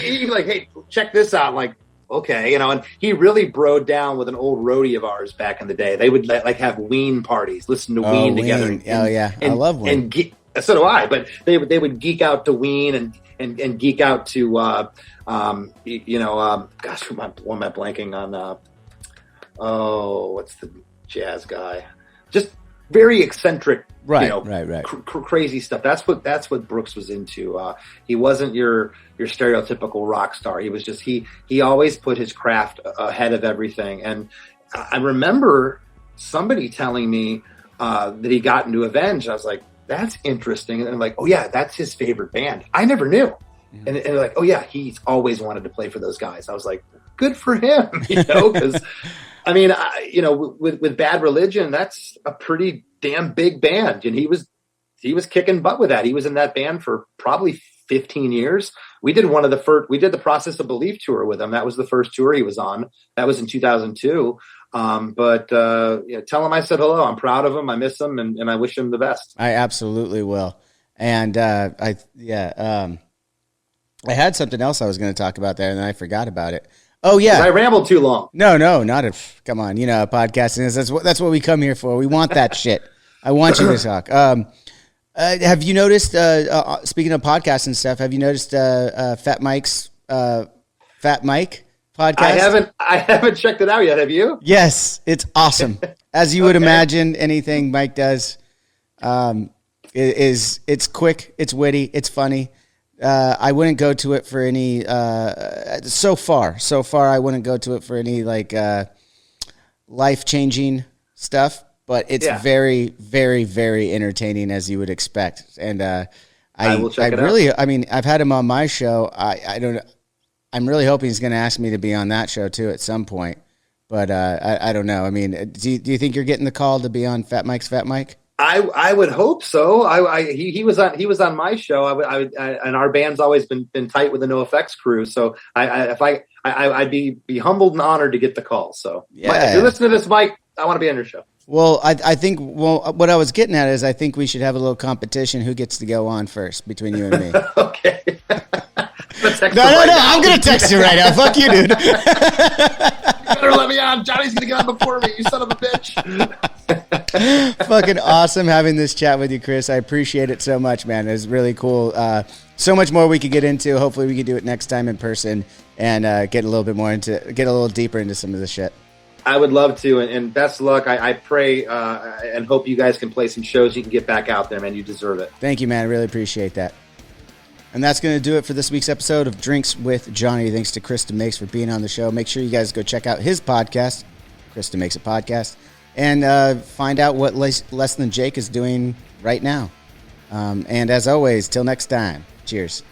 hey, check this out. Like, okay, and he really broed down with an old roadie of ours back in the day. They would like have Ween parties, listen to Ween together. I love Ween. So do I. But they would geek out to Ween, and and geek out to gosh, what am I blanking on? What's the jazz guy? Just very eccentric, right. Crazy stuff. That's what Brooks was into. He wasn't your stereotypical rock star. He was just he always put his craft ahead of everything. And I remember somebody telling me that he got into AVenged. I was like, that's interesting. And I'm like, oh yeah, that's his favorite band. I never knew. Mm-hmm. And they're like, oh yeah, he's always wanted to play for those guys. I was like, good for him, because I mean, with Bad Religion, that's a pretty damn big band, and he was kicking butt with that. He was in that band for probably 15 years. We did the Process of Belief tour with him. That was the first tour he was on. That was in 2002. But tell him I said hello. I'm proud of him. I miss him, and I wish him the best. I absolutely will. And I had something else I was going to talk about there, and then I forgot about it. Oh yeah, I rambled too long. No, not if. Come on, podcasting is that's what we come here for. We want that shit. I want you to talk. Have you noticed? Speaking of podcasts and stuff, have you noticed Fat Mike's Fat Mike podcast? I haven't checked it out yet. Have you? Yes, it's awesome. As you would imagine, anything Mike does it's quick, it's witty, it's funny. I wouldn't go to it for any so far I wouldn't go to it for any life-changing stuff, but it's very, very, very entertaining, as you would expect. And I will check it out. I mean, I've had him on my show. I'm really hoping he's going to ask me to be on that show too at some point, but I don't know. I mean, do you think you're getting the call to be on Fat Mike's Fat Mike? I would hope so. He was on my show. And our band's always been tight with the NoFX crew. So I'd be humbled and honored to get the call. So yeah. If you're listening to this, Mike, I want to be on your show. Well, I think what I was getting at is I think we should have a little competition. Who gets to go on first between you and me? Okay. No. I'm gonna text you right now. Fuck you, dude. You better let me on. Johnny's gonna get on before me. You son of a bitch. Fucking awesome having this chat with you, Chris. I appreciate it so much, man. It's really cool. So much more we could get into. Hopefully we can do it next time in person and get a little deeper into some of this shit. I would love to, and best of luck. I pray and hope you guys can play some shows. You can get back out there, man. You deserve it. Thank you, man. I really appreciate that. And that's going to do it for this week's episode of Drinks with Johnny. Thanks to Chris DeMakes for being on the show. Make sure you guys go check out his podcast, Chris DeMakes A Podcast, and find out what Less Than Jake is doing right now. And as always, till next time, cheers.